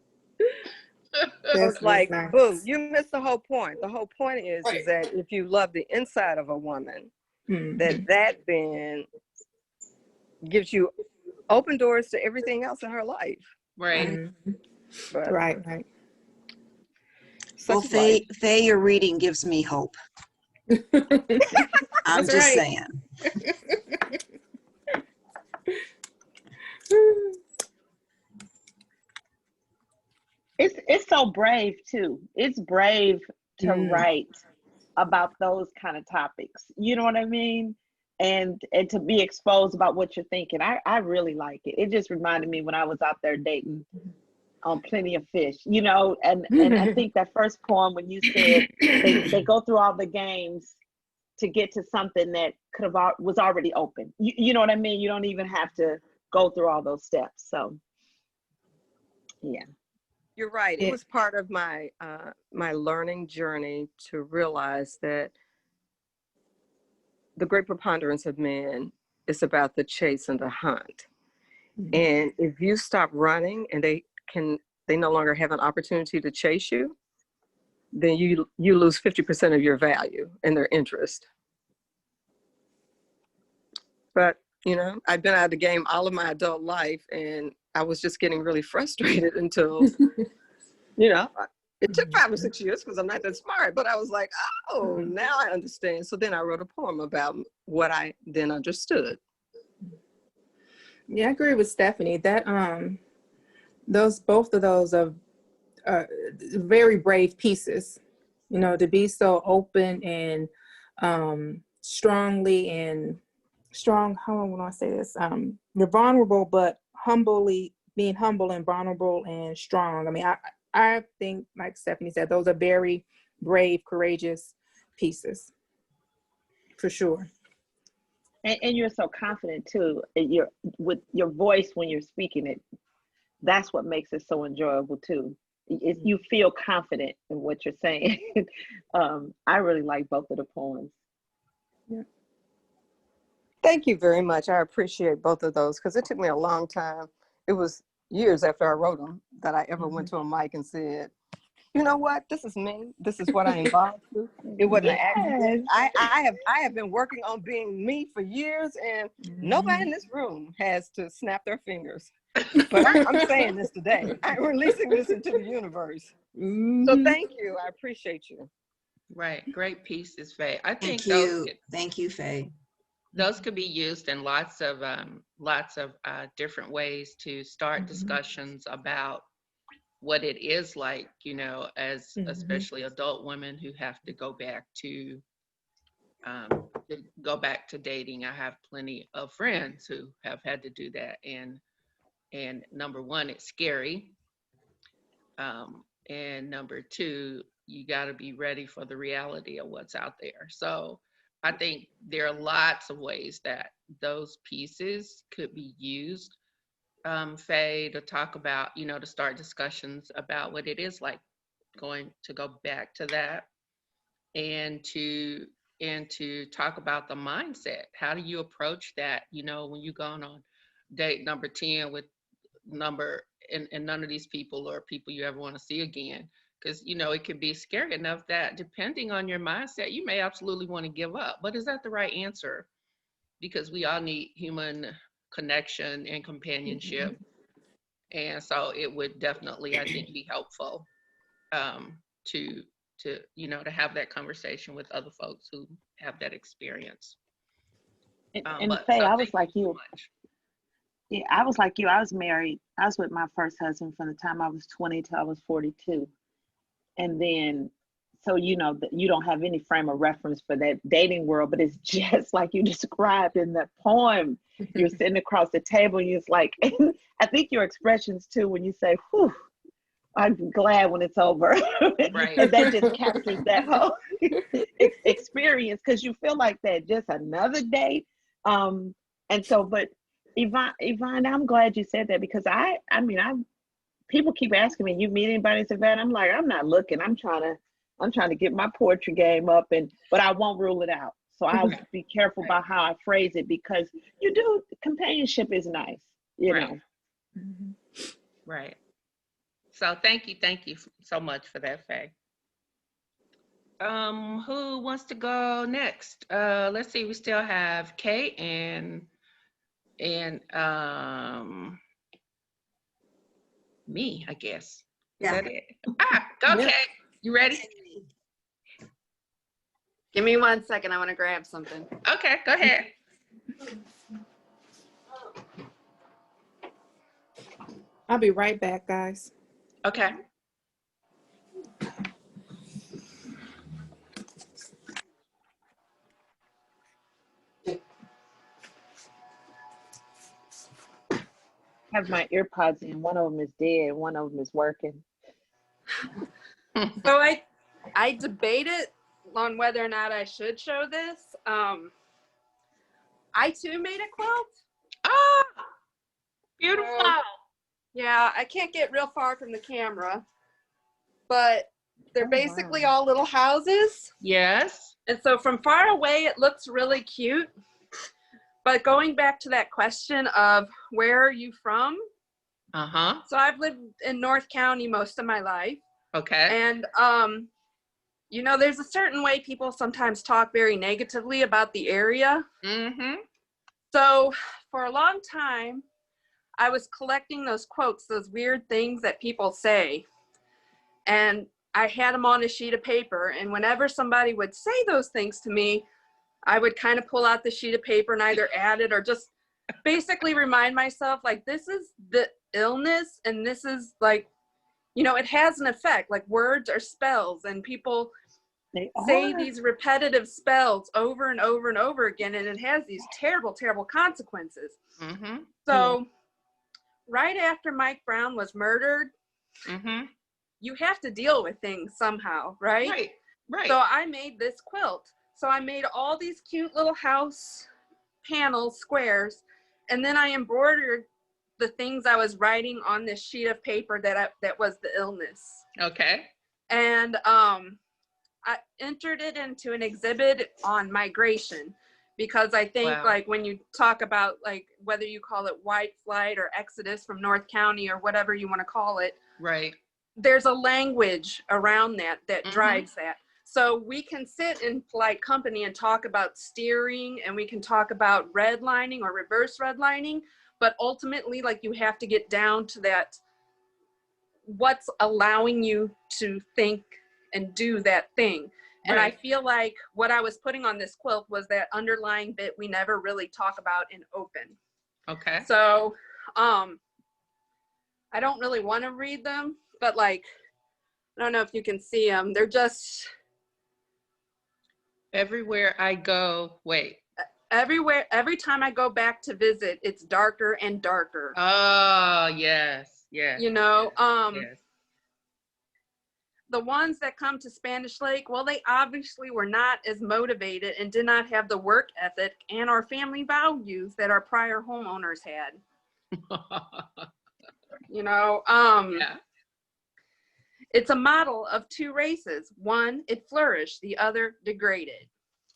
I was That's like, nice. boo, you missed the whole point. The whole point is that if you love the inside of a woman, Mhm. that then gives you open doors to everything else in her life. Right. Mhm. But Right. Well, such life. Faye, your reading gives me hope. I'm That's just right. saying. It's so brave too. It's brave to Mm. write about those kind of topics. You know what I mean? And to be exposed about what you're thinking. I really like it. It just reminded me when I was out there dating on Plenty of Fish, you know, and I think that first poem when you said they go through all the games to get to something that was already open. You know what I mean? You don't even have to go through all those steps. So yeah. You're right. It was part of my my learning journey to realize that the great preponderance of men is about the chase and the hunt. Mhm. And if you stop running and they no longer have an opportunity to chase you, then you lose 50% of your value and their interest. But you know, I've been out of the game all of my adult life, and I was just getting really frustrated until, you know, it took 5 or 6 years because I'm not that smart, but I was like, oh, now I understand. So then I wrote a poem about what I then understood. Yeah, I agree with Stephanie that both of those are very brave pieces. You know, to be so open and strongly and strong. How will I say this? You're vulnerable, but being humble and vulnerable and strong. I mean, I think, like Stephanie said, those are very brave, courageous pieces, for sure. And you're so confident too. You're with your voice when you're speaking it. That's what makes it so enjoyable too. You feel confident in what you're saying. I really like both of the poems. Yeah. Thank you very much. I appreciate both of those because it took me a long time. It was years after I wrote them that I ever went to a mic and said, you know what? This is me. This is what I involved to. It wasn't an accident. I have been working on being me for years, and nobody in this room has to snap their fingers. But I'm saying this today. I'm releasing this into the universe. So thank you. I appreciate you. Right. Great pieces, Faye. I think Thank you, Faye. those could be used in lots of different ways to start discussions about what it is like, you know, as especially adult women who have to go back to dating. I have plenty of friends who have had to do that, and number one, it's scary, and number two, you got to be ready for the reality of what's out there. So I think there are lots of ways that those pieces could be used, Faye, to talk about, you know, to start discussions about what it is like going to go back to that, and to talk about the mindset. How do you approach that, you know, when you've gone on date number 10 with and none of these people are people you ever want to see again? Because, you know, it can be scary enough that depending on your mindset, you may absolutely want to give up. But is that the right answer? Because we all need human connection and companionship. And so it would definitely, I think, be helpful to you know, to have that conversation with other folks who have that experience. And Faye, I was like you. Yeah, I was like you. I was married. I was with my first husband from the time I was 20 till I was 42. And then, so, you know, you don't have any frame of reference for that dating world, but it's just like you described in that poem. You're sitting across the table and it's like, I think your expressions too, when you say, whew, I'm glad when it's over. Right. And that just captures that whole experience, because you feel like that just another date. And so, but Yvonne, I'm glad you said that, because I mean, people keep asking me, you meet anybody in Savannah? I'm like, I'm not looking. I'm trying to get my poetry game up, but I won't rule it out. So I'll be careful about how I phrase it, because companionship is nice, you know. Right. So thank you so much for that, Faye. Who wants to go next? Let's see, we still have Kate and me, I guess. Is that it? Go Kate. You ready? Give me 1 second. I want to grab something. Okay, go ahead. I'll be right back, guys. Okay. I have my earpods in. One of them is dead. One of them is working. So I debated on whether or not I should show this. I too made a quilt. Oh, beautiful. Yeah, I can't get real far from the camera, but they're basically all little houses. Yes. And so from far away, it looks really cute. But going back to that question of where are you from? So I've lived in North County most of my life. Okay. And, you know, there's a certain way people sometimes talk very negatively about the area. So for a long time, I was collecting those quotes, those weird things that people say. And I had them on a sheet of paper. And whenever somebody would say those things to me, I would kind of pull out the sheet of paper and either add it or just basically remind myself, like, this is the illness, and this is like, you know, it has an effect. Like, words are spells, and people say these repetitive spells over and over and over again, and it has these terrible, terrible consequences. So right after Mike Brown was murdered, you have to deal with things somehow, right? Right. So I made this quilt. So I made all these cute little house panels, squares, and then I embroidered the things I was writing on this sheet of paper that was the illness. Okay. And I entered it into an exhibit on migration, because I think like when you talk about like whether you call it white flight or exodus from North County or whatever you want to call it, right, there's a language around that drives that. So we can sit in polite company and talk about steering, and we can talk about redlining or reverse redlining, but ultimately, like, you have to get down to that, what's allowing you to think and do that thing. And I feel like what I was putting on this quilt was that underlying bit we never really talk about in open. Okay. So I don't really want to read them, but like, I don't know if you can see them. They're just... Everywhere I go, wait. Every time I go back to visit, it's darker and darker. Oh, yes, yes. You know, yes. The ones that come to Spanish Lake, well, they obviously were not as motivated and did not have the work ethic and our family values that our prior homeowners had. You know, Yeah. It's a model of two races. One, it flourished, the other degraded.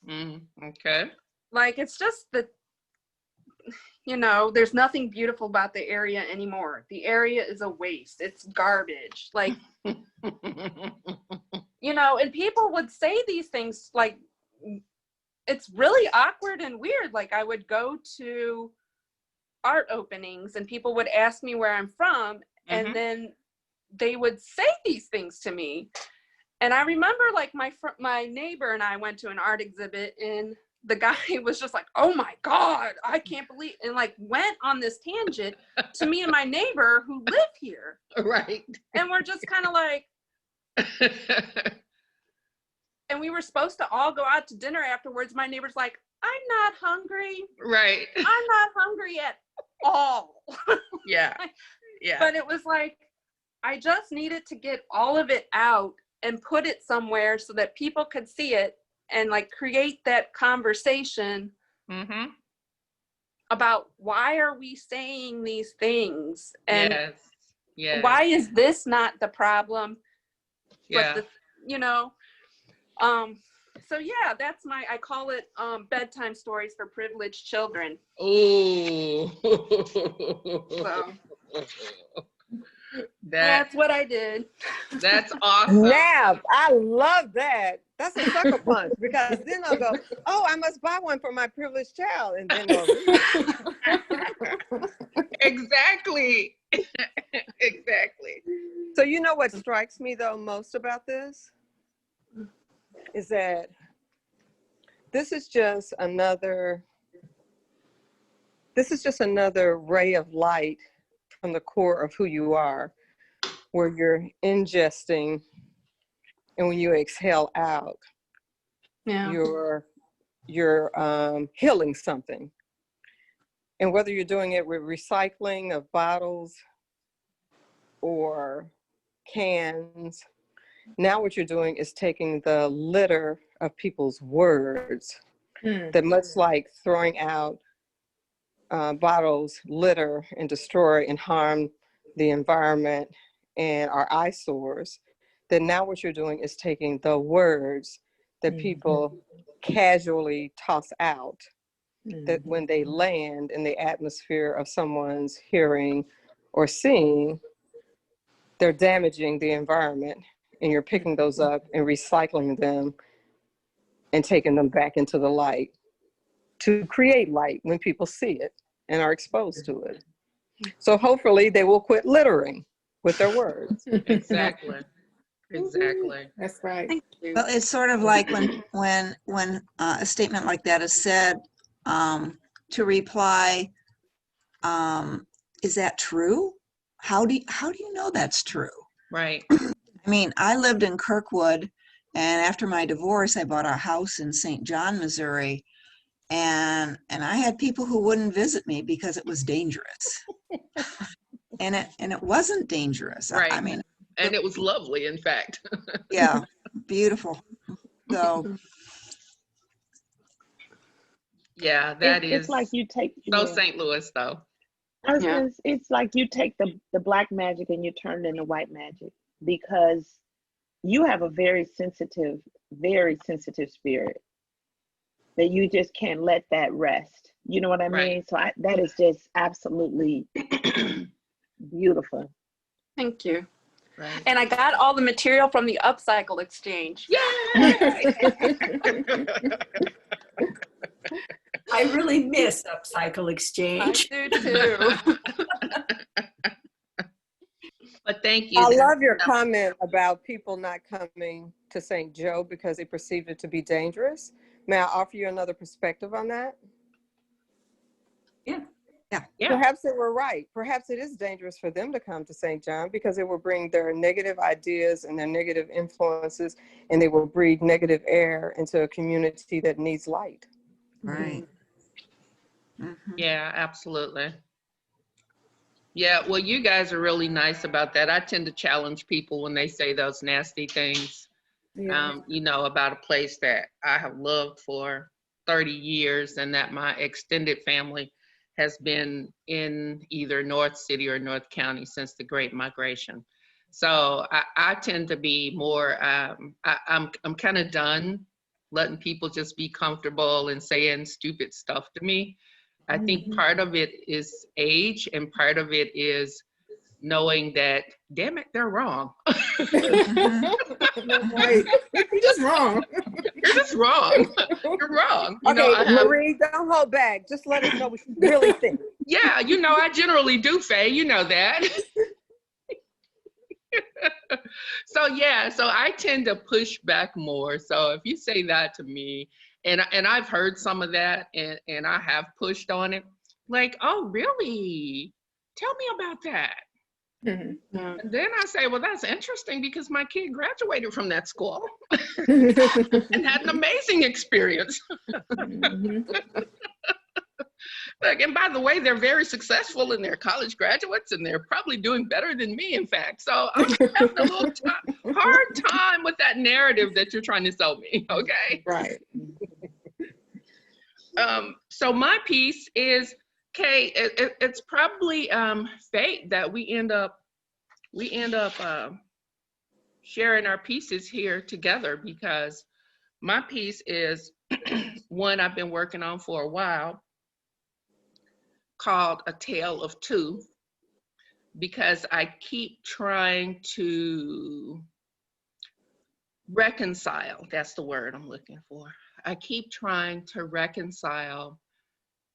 Okay. Like, it's just that, you know, there's nothing beautiful about the area anymore. The area is a waste. It's garbage. Like, you know, and people would say these things, like, it's really awkward and weird. Like, I would go to art openings and people would ask me where I'm from, and then they would say these things to me. And I remember, like, my neighbor and I went to an art exhibit, and the guy was just like, oh my God, I can't believe, and like went on this tangent to me and my neighbor who live here. Right. And we're just kind of like, and we were supposed to all go out to dinner afterwards. My neighbor's like, I'm not hungry. Right. I'm not hungry at all. Yeah. Yeah. But it was like, I just needed to get all of it out and put it somewhere so that people could see it and like create that conversation about why are we saying these things, and why is this not the problem, but the, you know, so yeah, that's I call it bedtime stories for privileged children. Oh. So that's what I did. That's awesome. Nab, I love that. That's a sucker punch, because then I'll go, oh, I must buy one for my privileged child, and then they'll read it. Exactly. Exactly. So you know what strikes me though most about this is that this is just another ray of light from the core of who you are, where you're ingesting, and when you exhale out, you're healing something. And whether you're doing it with recycling of bottles or cans, now what you're doing is taking the litter of people's words that, much like throwing out bottles, litter and destroy and harm the environment and our eyesores, then now what you're doing is taking the words that people casually toss out, that when they land in the atmosphere of someone's hearing or seeing, they're damaging the environment, and you're picking those up and recycling them and taking them back into the light to create light when people see it and are exposed to it. So hopefully they will quit littering with their words. Exactly. Exactly. That's right. Well, it's sort of like when a statement like that is said, to reply, is that true? How do you know that's true? Right. I mean, I lived in Kirkwood, and after my divorce, I bought a house in St. John, Missouri, and I had people who wouldn't visit me because it was dangerous. and it wasn't dangerous. Right. I mean, and it was lovely, in fact. Yeah, beautiful. So yeah, that is it's like you take so St. Louis though. It's like you take the black magic and you turn it into white magic, because you have a very sensitive spirit that you just can't let that rest. You know what I mean? So that is just absolutely beautiful. Thank you. Right. And I got all the material from the upcycle exchange. I really miss Upcycle I Exchange. do too. But thank you. I love your comment about people not coming to St. Joe because they perceived it to be dangerous. May I offer you another perspective on that? Yeah. Perhaps they were right. Perhaps it is dangerous for them to come to St. John because it will bring their negative ideas and their negative influences, and they will breathe negative air into a community that needs light. Right. Mhm. Yeah, absolutely. Yeah, well, you guys are really nice about that. I tend to challenge people when they say those nasty things, you know, about a place that I have loved for 30 years and that my extended family has been in either North City or North County since the Great Migration. So I tend to be more, I'm kind of done letting people just be comfortable and saying stupid stuff to me. I think part of it is age and part of it is knowing that, damn it, they're wrong. Right. You're just wrong. You're just wrong. You're wrong. You Okay, know, I have, Marie, don't hold back. Just let us know what you really think. yeah, you know, I generally do, Faye, you know that. So yeah, so I tend to push back more. So if you say that to me, and I've heard some of that, and I have pushed on it, like, oh really? Tell me about that. Mhm. And then I say, well, that's interesting because my kid graduated from that school and had an amazing experience. Mhm. Like, and by the way, they're very successful and they're college graduates and they're probably doing better than me, in fact. So I'm having a little hard time with that narrative that you're trying to sell me, okay? Right. So my piece is, okay, it's probably fate that we end up sharing our pieces here together, because my piece is one I've been working on for a while, called A Tale of Two, because I keep trying to reconcile, that's the word I'm looking for. I keep trying to reconcile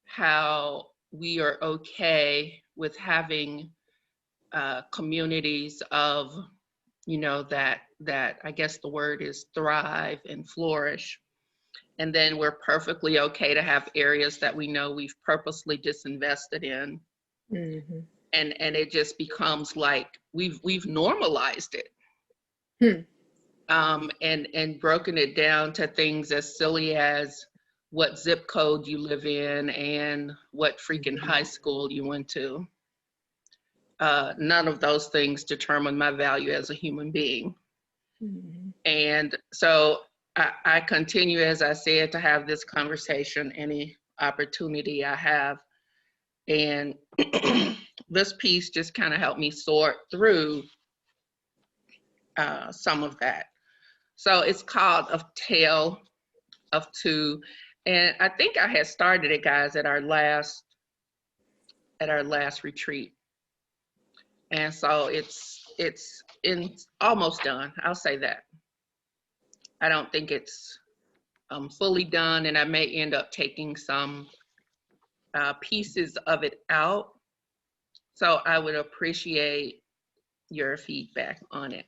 how we are okay with having communities of, you know, that I guess the word is thrive and flourish. And then we're perfectly okay to have areas that we know we've purposely disinvested in. Mhm. And it just becomes like we've normalized it. And broken it down to things as silly as what zip code you live in and what freaking high school you went to. None of those things determine my value as a human being. Mhm. And so I continue, as I said, to have this conversation any opportunity I have. And this piece just kind of helped me sort through some of that. So it's called A Tale of Two. And I think I had started it, guys, at our last retreat. And so it's almost done. I'll say that. I don't think it's fully done, and I may end up taking some pieces of it out. So I would appreciate your feedback on it.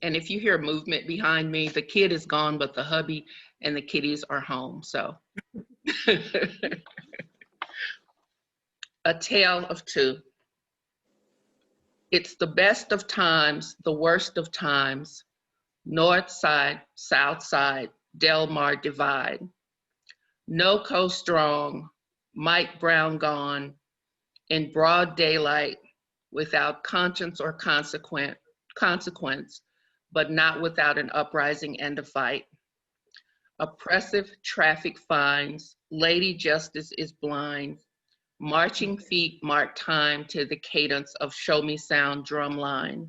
And if you hear movement behind me, the kid is gone, but the hubby and the kitties are home. So A Tale of Two. It's the best of times, the worst of times. North side, south side, Del Mar divide. NoCo strong, Mike Brown gone, in broad daylight, without conscience or consequence, but not without an uprising and a fight. Oppressive traffic fines, Lady Justice is blind. Marching feet mark time to the cadence of Show Me Sound drumline.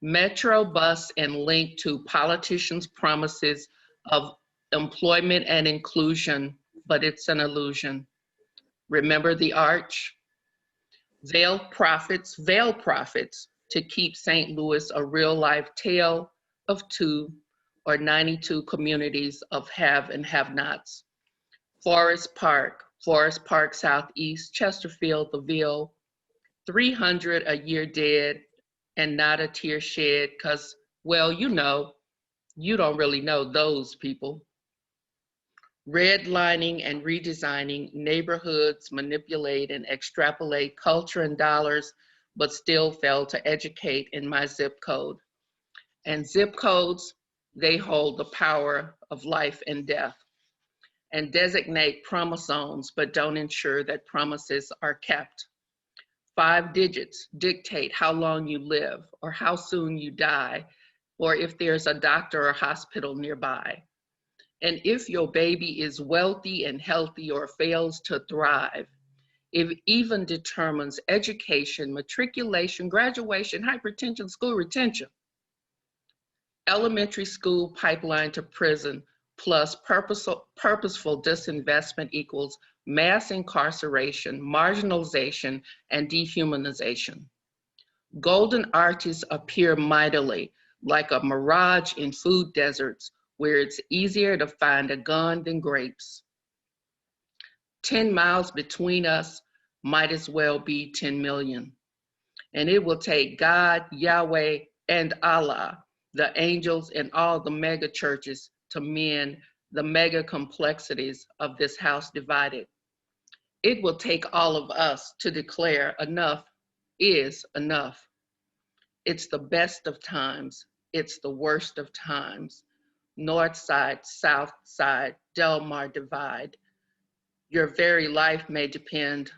Metro bus and link to politicians' promises of employment and inclusion, but it's an illusion. Remember the arch? Veiled prophets, to keep St. Louis a real-life tale of two or 92 communities of have and have-nots. Forest Park Southeast, Chesterfield, the Ville, 300 a year dead and not a tear shed because, well, you don't really know those people. Redlining and redesigning neighborhoods, manipulate and extrapolate culture and dollars, but still fail to educate in my zip code. And zip codes, they hold the power of life and death and designate promise zones, but don't ensure that promises are kept. 5 digits dictate how long you live or how soon you die, or if there's a doctor or hospital nearby. And if your baby is wealthy and healthy or fails to thrive, it even determines education, matriculation, graduation, hypertension, school retention. Elementary school pipeline to prison plus purposeful disinvestment equals mass incarceration, marginalization, and dehumanization. Golden arches appear mightily like a mirage in food deserts where it's easier to find a gun than grapes. 10 miles between us might as well be 10 million. And it will take God, Yahweh, and Allah, the angels, and all the mega churches to mend the mega complexities of this house divided. It will take all of us to declare enough is enough. It's the best of times. It's the worst of times. North side, south side, Del Mar divide. Your very life may depend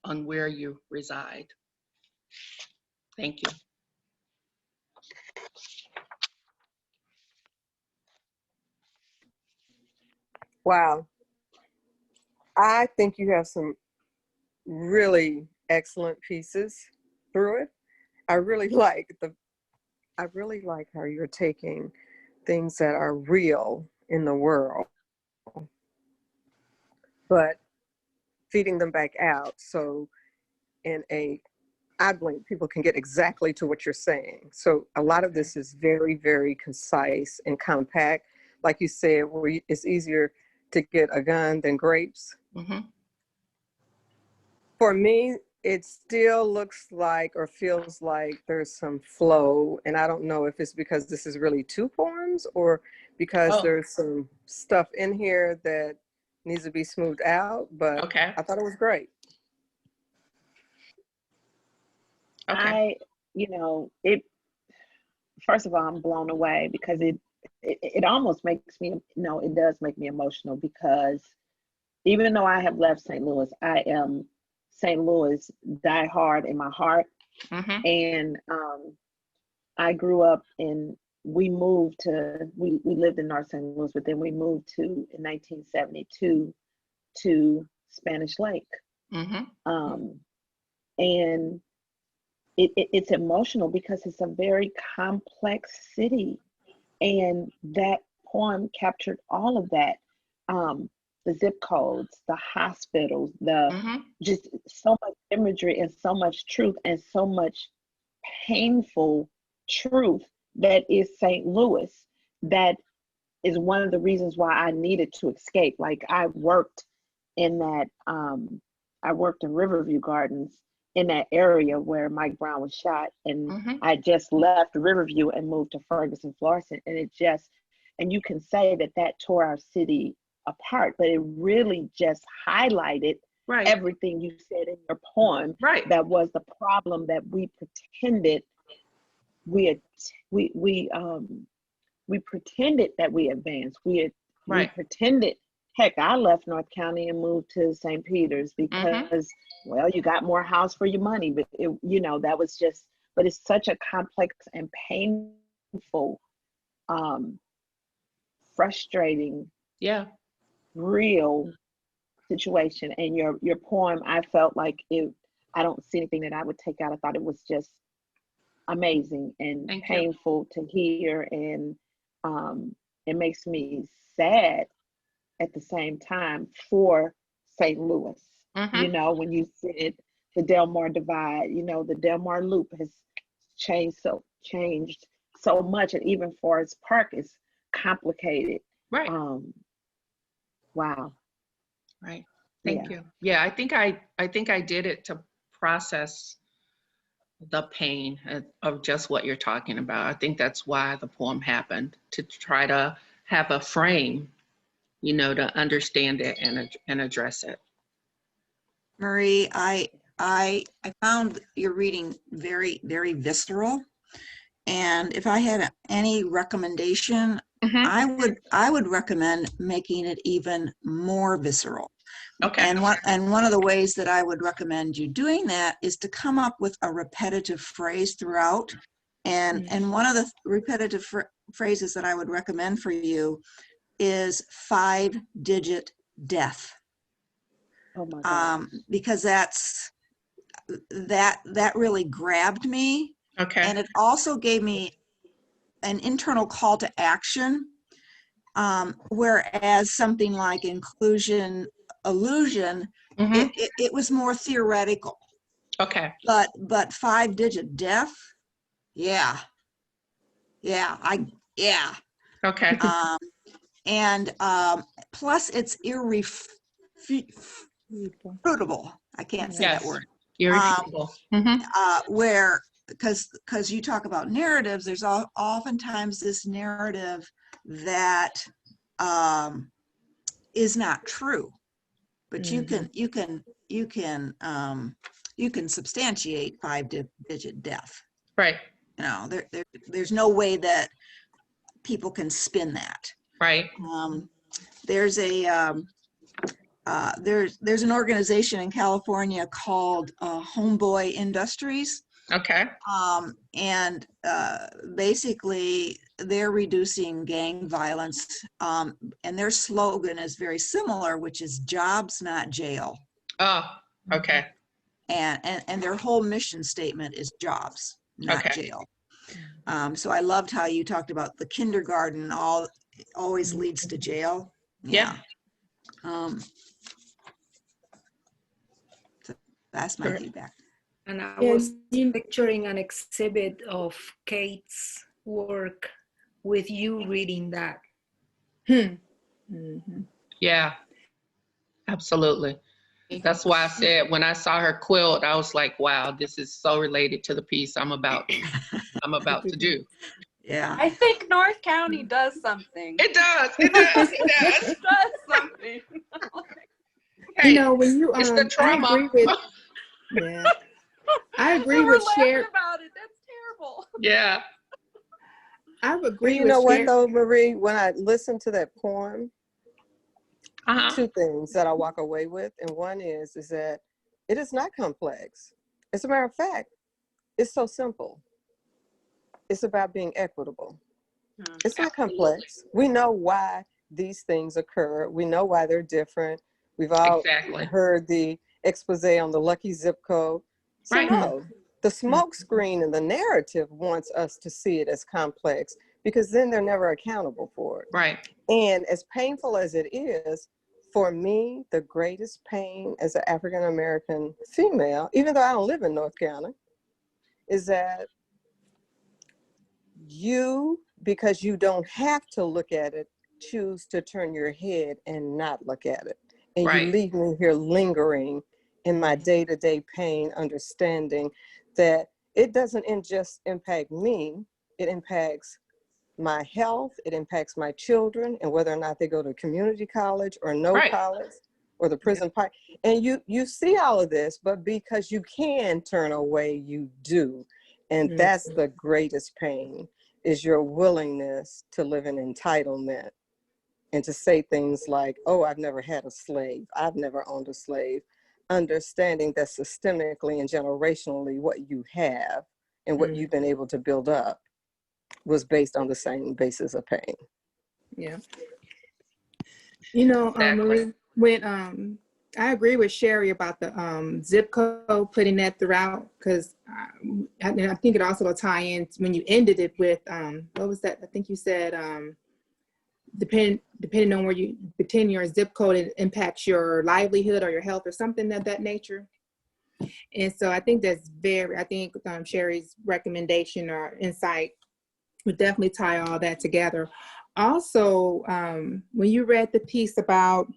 on where you reside. Thank you. Wow. I think you have some really excellent pieces through it. I really like how you're taking things that are real in the world, but feeding them back out. So I believe people can get exactly to what you're saying. So a lot of this is very, very concise and compact. Like you said, where it's easier to get a gun than grapes. Mm-hmm. For me, it still looks like or feels like there's some flow. And I don't know if it's because this is really 2 poems or because there's some stuff in here that needs to be smoothed out, but Okay. I thought it was great. Okay. First of all, I'm blown away because it almost makes me, no, it does make me emotional because even though I have left St. Louis, I am St. Louis die hard in my heart. Mm-hmm. And I grew up we lived in North St. Louis, but then we moved in 1972 to Spanish Lake. Mm-hmm. And it's emotional because it's a very complex city. And that poem captured all of that. The zip codes, the hospitals, just so much imagery and so much truth and so much painful truth that is St. Louis. That is one of the reasons why I needed to escape. Like I worked in Riverview Gardens in that area where Mike Brown was shot. And I just left Riverview and moved to Ferguson, Florissant. And you can say that tore our city apart, but it really just highlighted everything you said in your poem. Right. That was the problem that we pretended we pretended that we advanced. We pretended. Heck, I left North County and moved to St. Peter's because, well, you got more house for your money. But that was just. But it's such a complex and painful, frustrating, real situation. And your poem, I felt like it. I don't see anything that I would take out. I thought it was just amazing and painful to hear, and it makes me sad at the same time for St. Louis. When you said the Del Mar divide, the Del Mar loop has changed so much, and even Forest Park is complicated. Right. Wow. Right. Thank you. Yeah, I think I did it to process the pain of just what you're talking about. I think that's why the poem happened, to try to have a frame, you know, to understand it and address it. Marie, I found your reading very, very visceral. And if I had any recommendation, I would recommend making it even more visceral. Okay. And one of the ways that I would recommend you doing that is to come up with a repetitive phrase throughout. And one of the repetitive phrases that I would recommend for you is 5-digit death. Oh my God. Because that really grabbed me. Okay. And it also gave me an internal call to action. Whereas something like inclusion, illusion, it was more theoretical. Okay. But 5-digit death, yeah. Okay. And plus it's irrefutable. I can't say that word. Irrefutable. Where, because you talk about narratives, there's oftentimes this narrative that is not true, but you can substantiate 5-digit death. Right. You know, there's no way that people can spin that. Right. There's an organization in California called Homeboy Industries. Okay. And basically they're reducing gang violence, and their slogan is very similar, which is jobs, not jail. Oh, okay. And their whole mission statement is jobs, not jail. So I loved how you talked about the kindergarten always leads to jail. Yeah. So that's my feedback. And I was picturing an exhibit of Kate's work with you reading that. Yeah, absolutely. That's why I said when I saw her quilt, I was like, wow, this is so related to the piece I'm about to do. Yeah. I think North County does something. It does. It does. It does. It does something. Hey, you know, when you it's the trauma. I agree with, yeah. I agree with Shary about it. That's terrible. Yeah. I would agree You with know what Shary. though, Marie, when I listened to that poem, two things that I walk away with. And one is that it is not complex. As a matter of fact, it's so simple. It's about being equitable. It's not complex. We know why these things occur. We know why they're different. We've all heard the expose on the lucky zip code. So no, the smoke screen and the narrative wants us to see it as complex, because then they're never accountable for it. Right. And as painful as it is, for me, the greatest pain as an African-American female, even though I don't live in North County, is that you, because you don't have to look at it, choose to turn your head and not look at it. And you leave me here lingering in my day-to-day pain, understanding that it doesn't just impact me, it impacts my health, it impacts my children, and whether or not they go to community college or no college or the prison part. And you see all of this, but because you can turn away, you do. And that's the greatest pain, is your willingness to live in entitlement and to say things like, oh, I've never had a slave, I've never owned a slave, understanding that systemically and generationally what you have and what you've been able to build up was based on the same basis of pain. Yeah. You know, Marie, when I agree with Shary about the zip code, putting that throughout, because I think it also will tie in when you ended it with, what was that? I think you said, depending on where you pretend your zip code, it impacts your livelihood or your health or something of that nature. And so I think Shary's recommendation or insight would definitely tie all that together. Also, when you read the piece about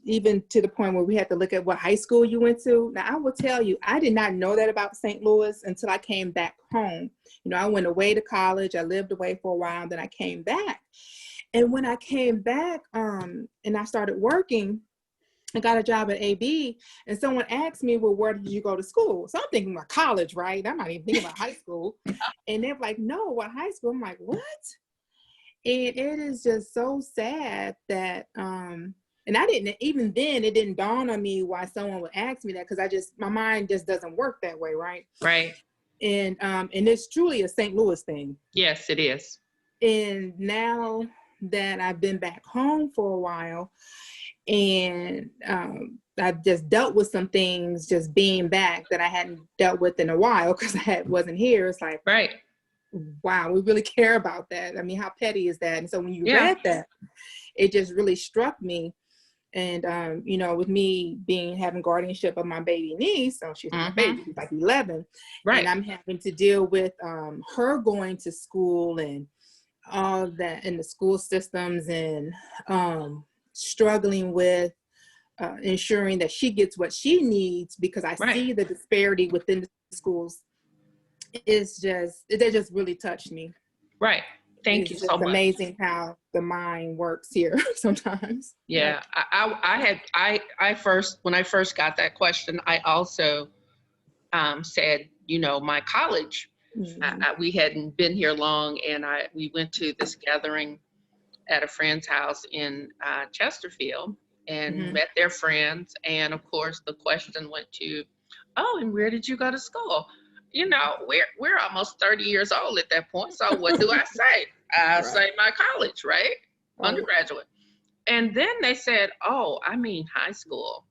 even to the point where we had to look at what high school you went to. Now, I will tell you, I did not know that about St. Louis until I came back home. You know, I went away to college. I lived away for a while, then I came back. And when I came back and I started working, I got a job at AB, and someone asked me, well, where did you go to school? So I'm thinking about college, right? I'm not even thinking about high school. And they're like, no, what high school? I'm like, what? And it is just so sad that, and I didn't, even then, it didn't dawn on me why someone would ask me that, because my mind just doesn't work that way, right? Right. And it's truly a St. Louis thing. Yes, it is. And now that I've been back home for a while, and I've just dealt with some things just being back that I hadn't dealt with in a while because I wasn't here. It's like, right. Wow, we really care about that. I mean, how petty is that? And so when you read that, it just really struck me. And, you know, with me having guardianship of my baby niece, so she's my baby, she's like 11. Right. And I'm having to deal with her going to school and all that in the school systems, and struggling with ensuring that she gets what she needs, because I see the disparity within the schools. It just really touched me. Right. Thank you so much. It's amazing how the mind works here sometimes. Yeah. When I first got that question, I also said, you know, my college, we hadn't been here long, and we went to this gathering at a friend's house in Chesterfield and met their friends. And of course, the question went to, oh, and where did you go to school? You know, we're almost 30 years old at that point. So what do I say? I say my college, right? Undergraduate. And then they said, oh, I mean high school.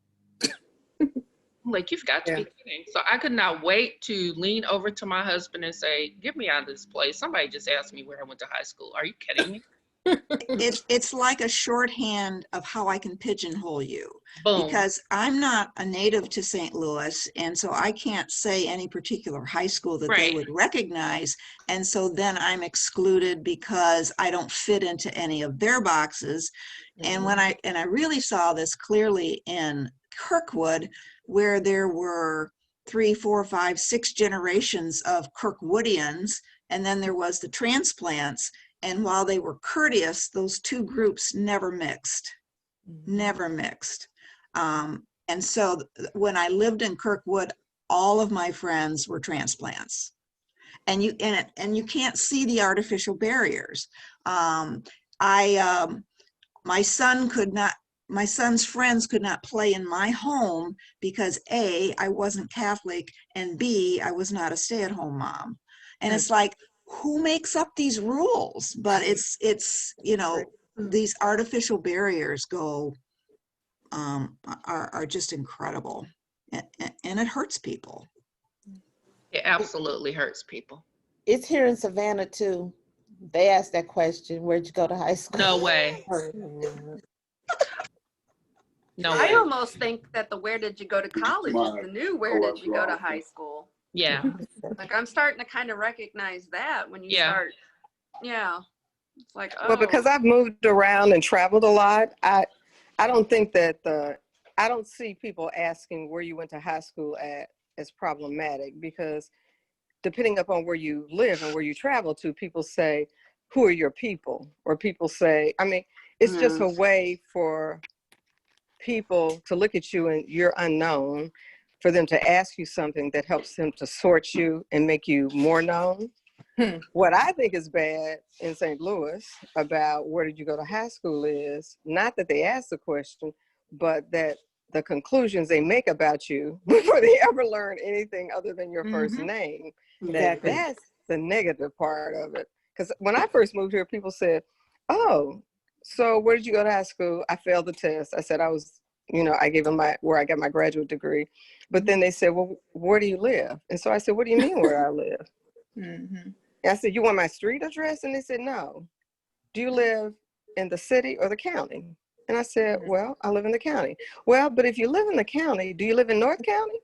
I'm like, you've got to be kidding. So I could not wait to lean over to my husband and say, get me out of this place. Somebody just asked me where I went to high school. Are you kidding me? It's like a shorthand of how I can pigeonhole you. Boom. Because I'm not a native to St. Louis, and so I can't say any particular high school that they would recognize, and so then I'm excluded because I don't fit into any of their boxes. And when I really saw this clearly in Kirkwood, where there were 3, 4, 5, 6 generations of Kirkwoodians, and then there was the transplants. And while they were courteous, those two groups never mixed, never mixed. And so when I lived in Kirkwood, all of my friends were transplants. And you can't see the artificial barriers. My son's friends could not play in my home because A, I wasn't Catholic, and B, I was not a stay-at-home mom. And it's like, who makes up these rules? But it's you know, these artificial barriers are just incredible, and it hurts people. It absolutely hurts people. It's here in Savannah too. They asked that question, where'd you go to high school? No way. No way. I almost think that the where did you go to college is the new where did you go to high school. Yeah. Like I'm starting to kind of recognize that when you start. Yeah. It's like, oh. Well, because I've moved around and traveled a lot, I don't think that I don't see people asking where you went to high school at as problematic, because depending upon where you live and where you travel to, people say, who are your people? Or people say, I mean, it's just a way for people to look at you and you're unknown, for them to ask you something that helps them to sort you and make you more known. What I think is bad in St. Louis about where did you go to high school is not that they ask the question, but that the conclusions they make about you before they ever learn anything other than your first name. Exactly. That's the negative part of it. Because when I first moved here, people said, oh, so where did you go to high school? I failed the test. I said I was, you know, I gave them where I got my graduate degree. But then they said, well, where do you live? And so I said, what do you mean where I live? And I said, you want my street address? And they said, no. Do you live in the city or the county? And I said, well, I live in the county. Well, but if you live in the county, do you live in North County?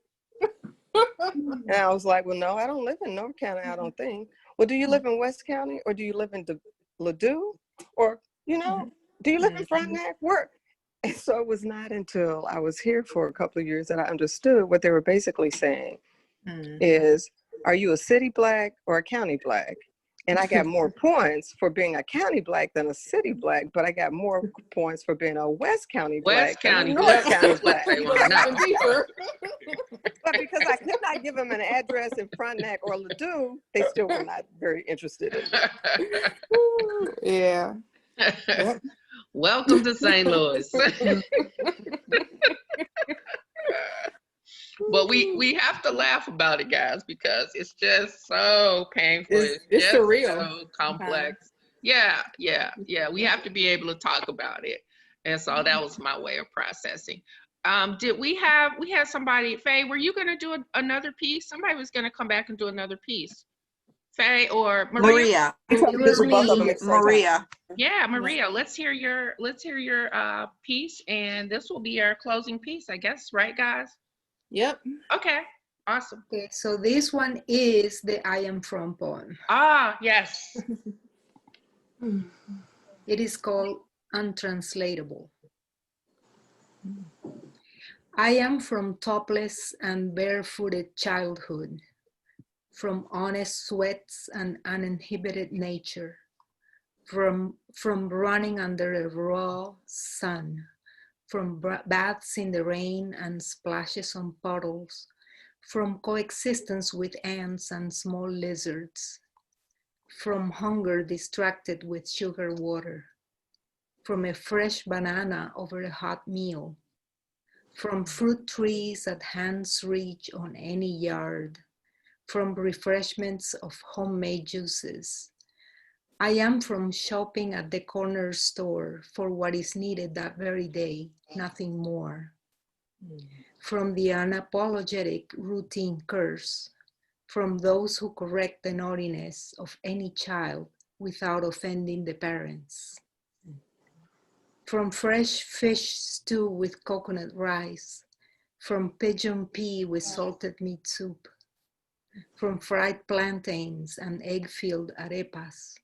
And I was like, well, no, I don't live in North County, I don't think. Well, do you live in West County, or do you live in Ladue? Or, you know, do you live in Frontenac? Where? And so it was not until I was here for a couple of years that I understood what they were basically saying is, are you a city Black or a county Black? And I got more points for being a county Black than a city Black, but I got more points for being a West County Black than a North County Black. But because I could not give them an address in Frontenac or Ladue, they still were not very interested in me. Yeah. Yep. Welcome to St. Louis. But we have to laugh about it, guys, because it's just so painful. It's just surreal. So complex. Yeah. We have to be able to talk about it. And so that was my way of processing. We had somebody, Faye, were you gonna do another piece? Somebody was gonna come back and do another piece. Faye or Maria? It was me, Maria. Yeah, Maria, let's hear your piece, and this will be our closing piece, I guess, right, guys? Yep. Okay, awesome. Okay, so this one is the I Am From poem. Ah, yes. It is called Untranslatable. I am from topless and barefooted childhood, from honest sweats and uninhibited nature, from running under a raw sun, from baths in the rain and splashes on puddles, from coexistence with ants and small lizards, from hunger distracted with sugar water, from a fresh banana over a hot meal, from fruit trees at hand's reach on any yard, from refreshments of homemade juices. I am from shopping at the corner store for what is needed that very day, nothing more. From the unapologetic routine curse, from those who correct the naughtiness of any child without offending the parents. From fresh fish stew with coconut rice, from pigeon pea with salted meat soup, from fried plantains and egg-filled arepas.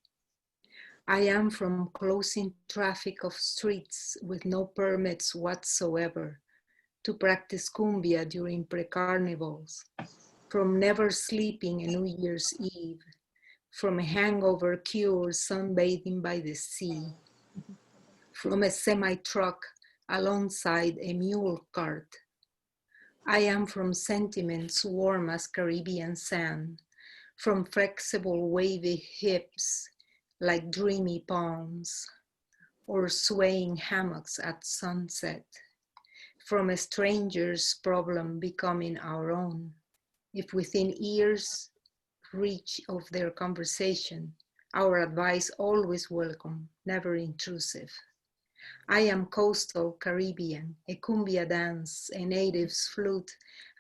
I am from closing traffic of streets with no permits whatsoever to practice cumbia during pre-carnivals, from never sleeping a New Year's Eve, from a hangover cure sunbathing by the sea, from a semi-truck alongside a mule cart. I am from sentiments warm as Caribbean sand, from flexible wavy hips like dreamy palms, or swaying hammocks at sunset, from a stranger's problem becoming our own, if within ear's reach of their conversation, our advice always welcome, never intrusive. I am coastal Caribbean, a cumbia dance, a native's flute,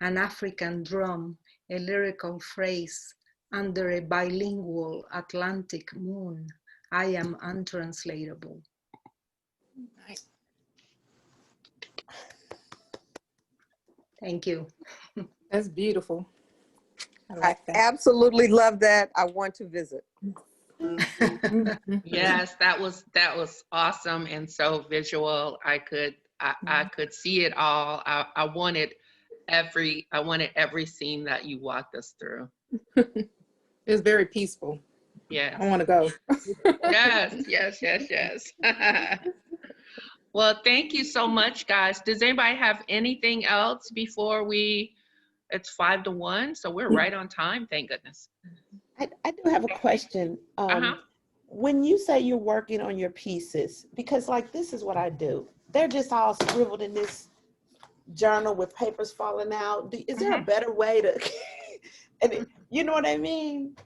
an African drum, a lyrical phrase, under a bilingual Atlantic moon. I am untranslatable. Thank you. That's beautiful. I I like that. absolutely love that. I want to visit. Yes, that was awesome and so visual. I could see it all. I wanted every scene that you walked us through. It was very peaceful. Yeah. I want to go. Yes. Well, thank you so much, guys. Does anybody have anything else before it's 5-1, so we're right on time, thank goodness. I do have a question. When you say you're working on your pieces, because like this is what I do. They're just all scribbled in this journal with papers falling out. Is there a better way to, and you know what I mean?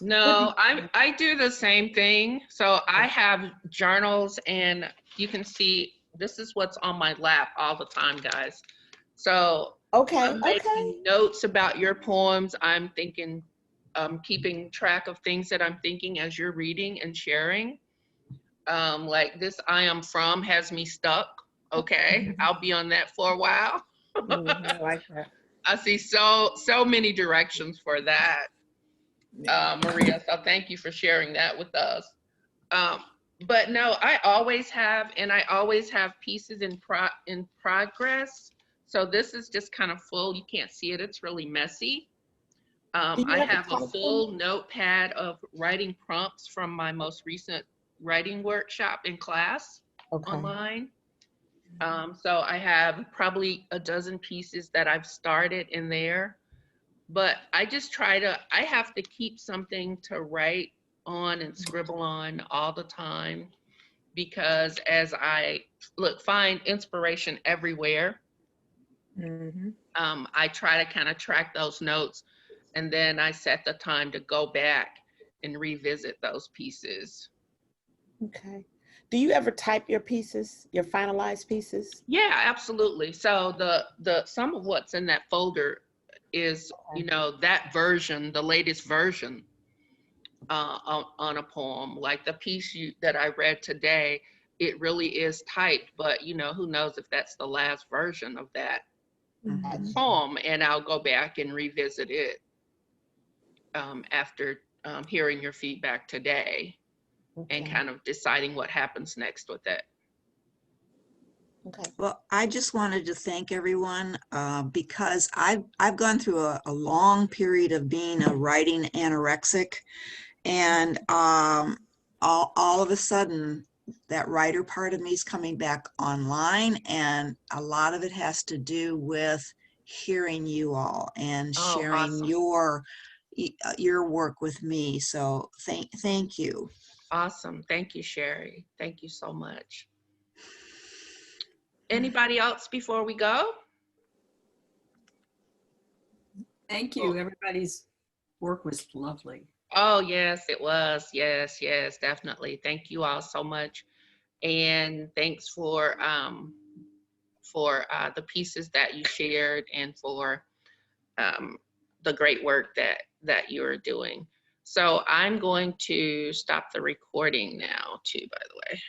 No, I do the same thing. So I have journals, and you can see this is what's on my lap all the time, guys. So I'm making notes about your poems. I'm thinking, keeping track of things that I'm thinking as you're reading and sharing. Like this I am from has me stuck. Okay, I'll be on that for a while. I like that. I see so many directions for that, Maria. So thank you for sharing that with us. But no, I always have pieces in progress. So this is just kind of full. You can't see it. It's really messy. Do you I ever have a type full notepad of writing prompts from my most recent writing workshop in class online. So I have probably a dozen pieces that I've started in there, but I just I have to keep something to write on and scribble on all the time, because as I find inspiration everywhere, I try to kind of track those notes, and then I set the time to go back and revisit those pieces. Okay. Do you ever type your pieces, your finalized pieces? Yeah, absolutely. So the some of what's in that folder is, you know, that version, the latest version on a poem. Like the piece that I read today, it really is typed, but you know, who knows if that's the last version of that poem, and I'll go back and revisit it after hearing your feedback today and kind of deciding what happens next with it. Okay. Well, I just wanted to thank everyone because I've gone through a long period of being a writing anorexic, and all of a sudden that writer part of me is coming back online, and a lot of it has to do with hearing you all and sharing Awesome. your work with me. So thank you. Awesome. Thank you, Shary. Thank you so much. Anybody else before we go? Thank you. Everybody's work was lovely. Oh, yes, it was. Yes, yes, definitely. Thank you all so much. And thanks for the pieces that you shared, and for the great work that you're doing. So I'm going to stop the recording now too, by the way.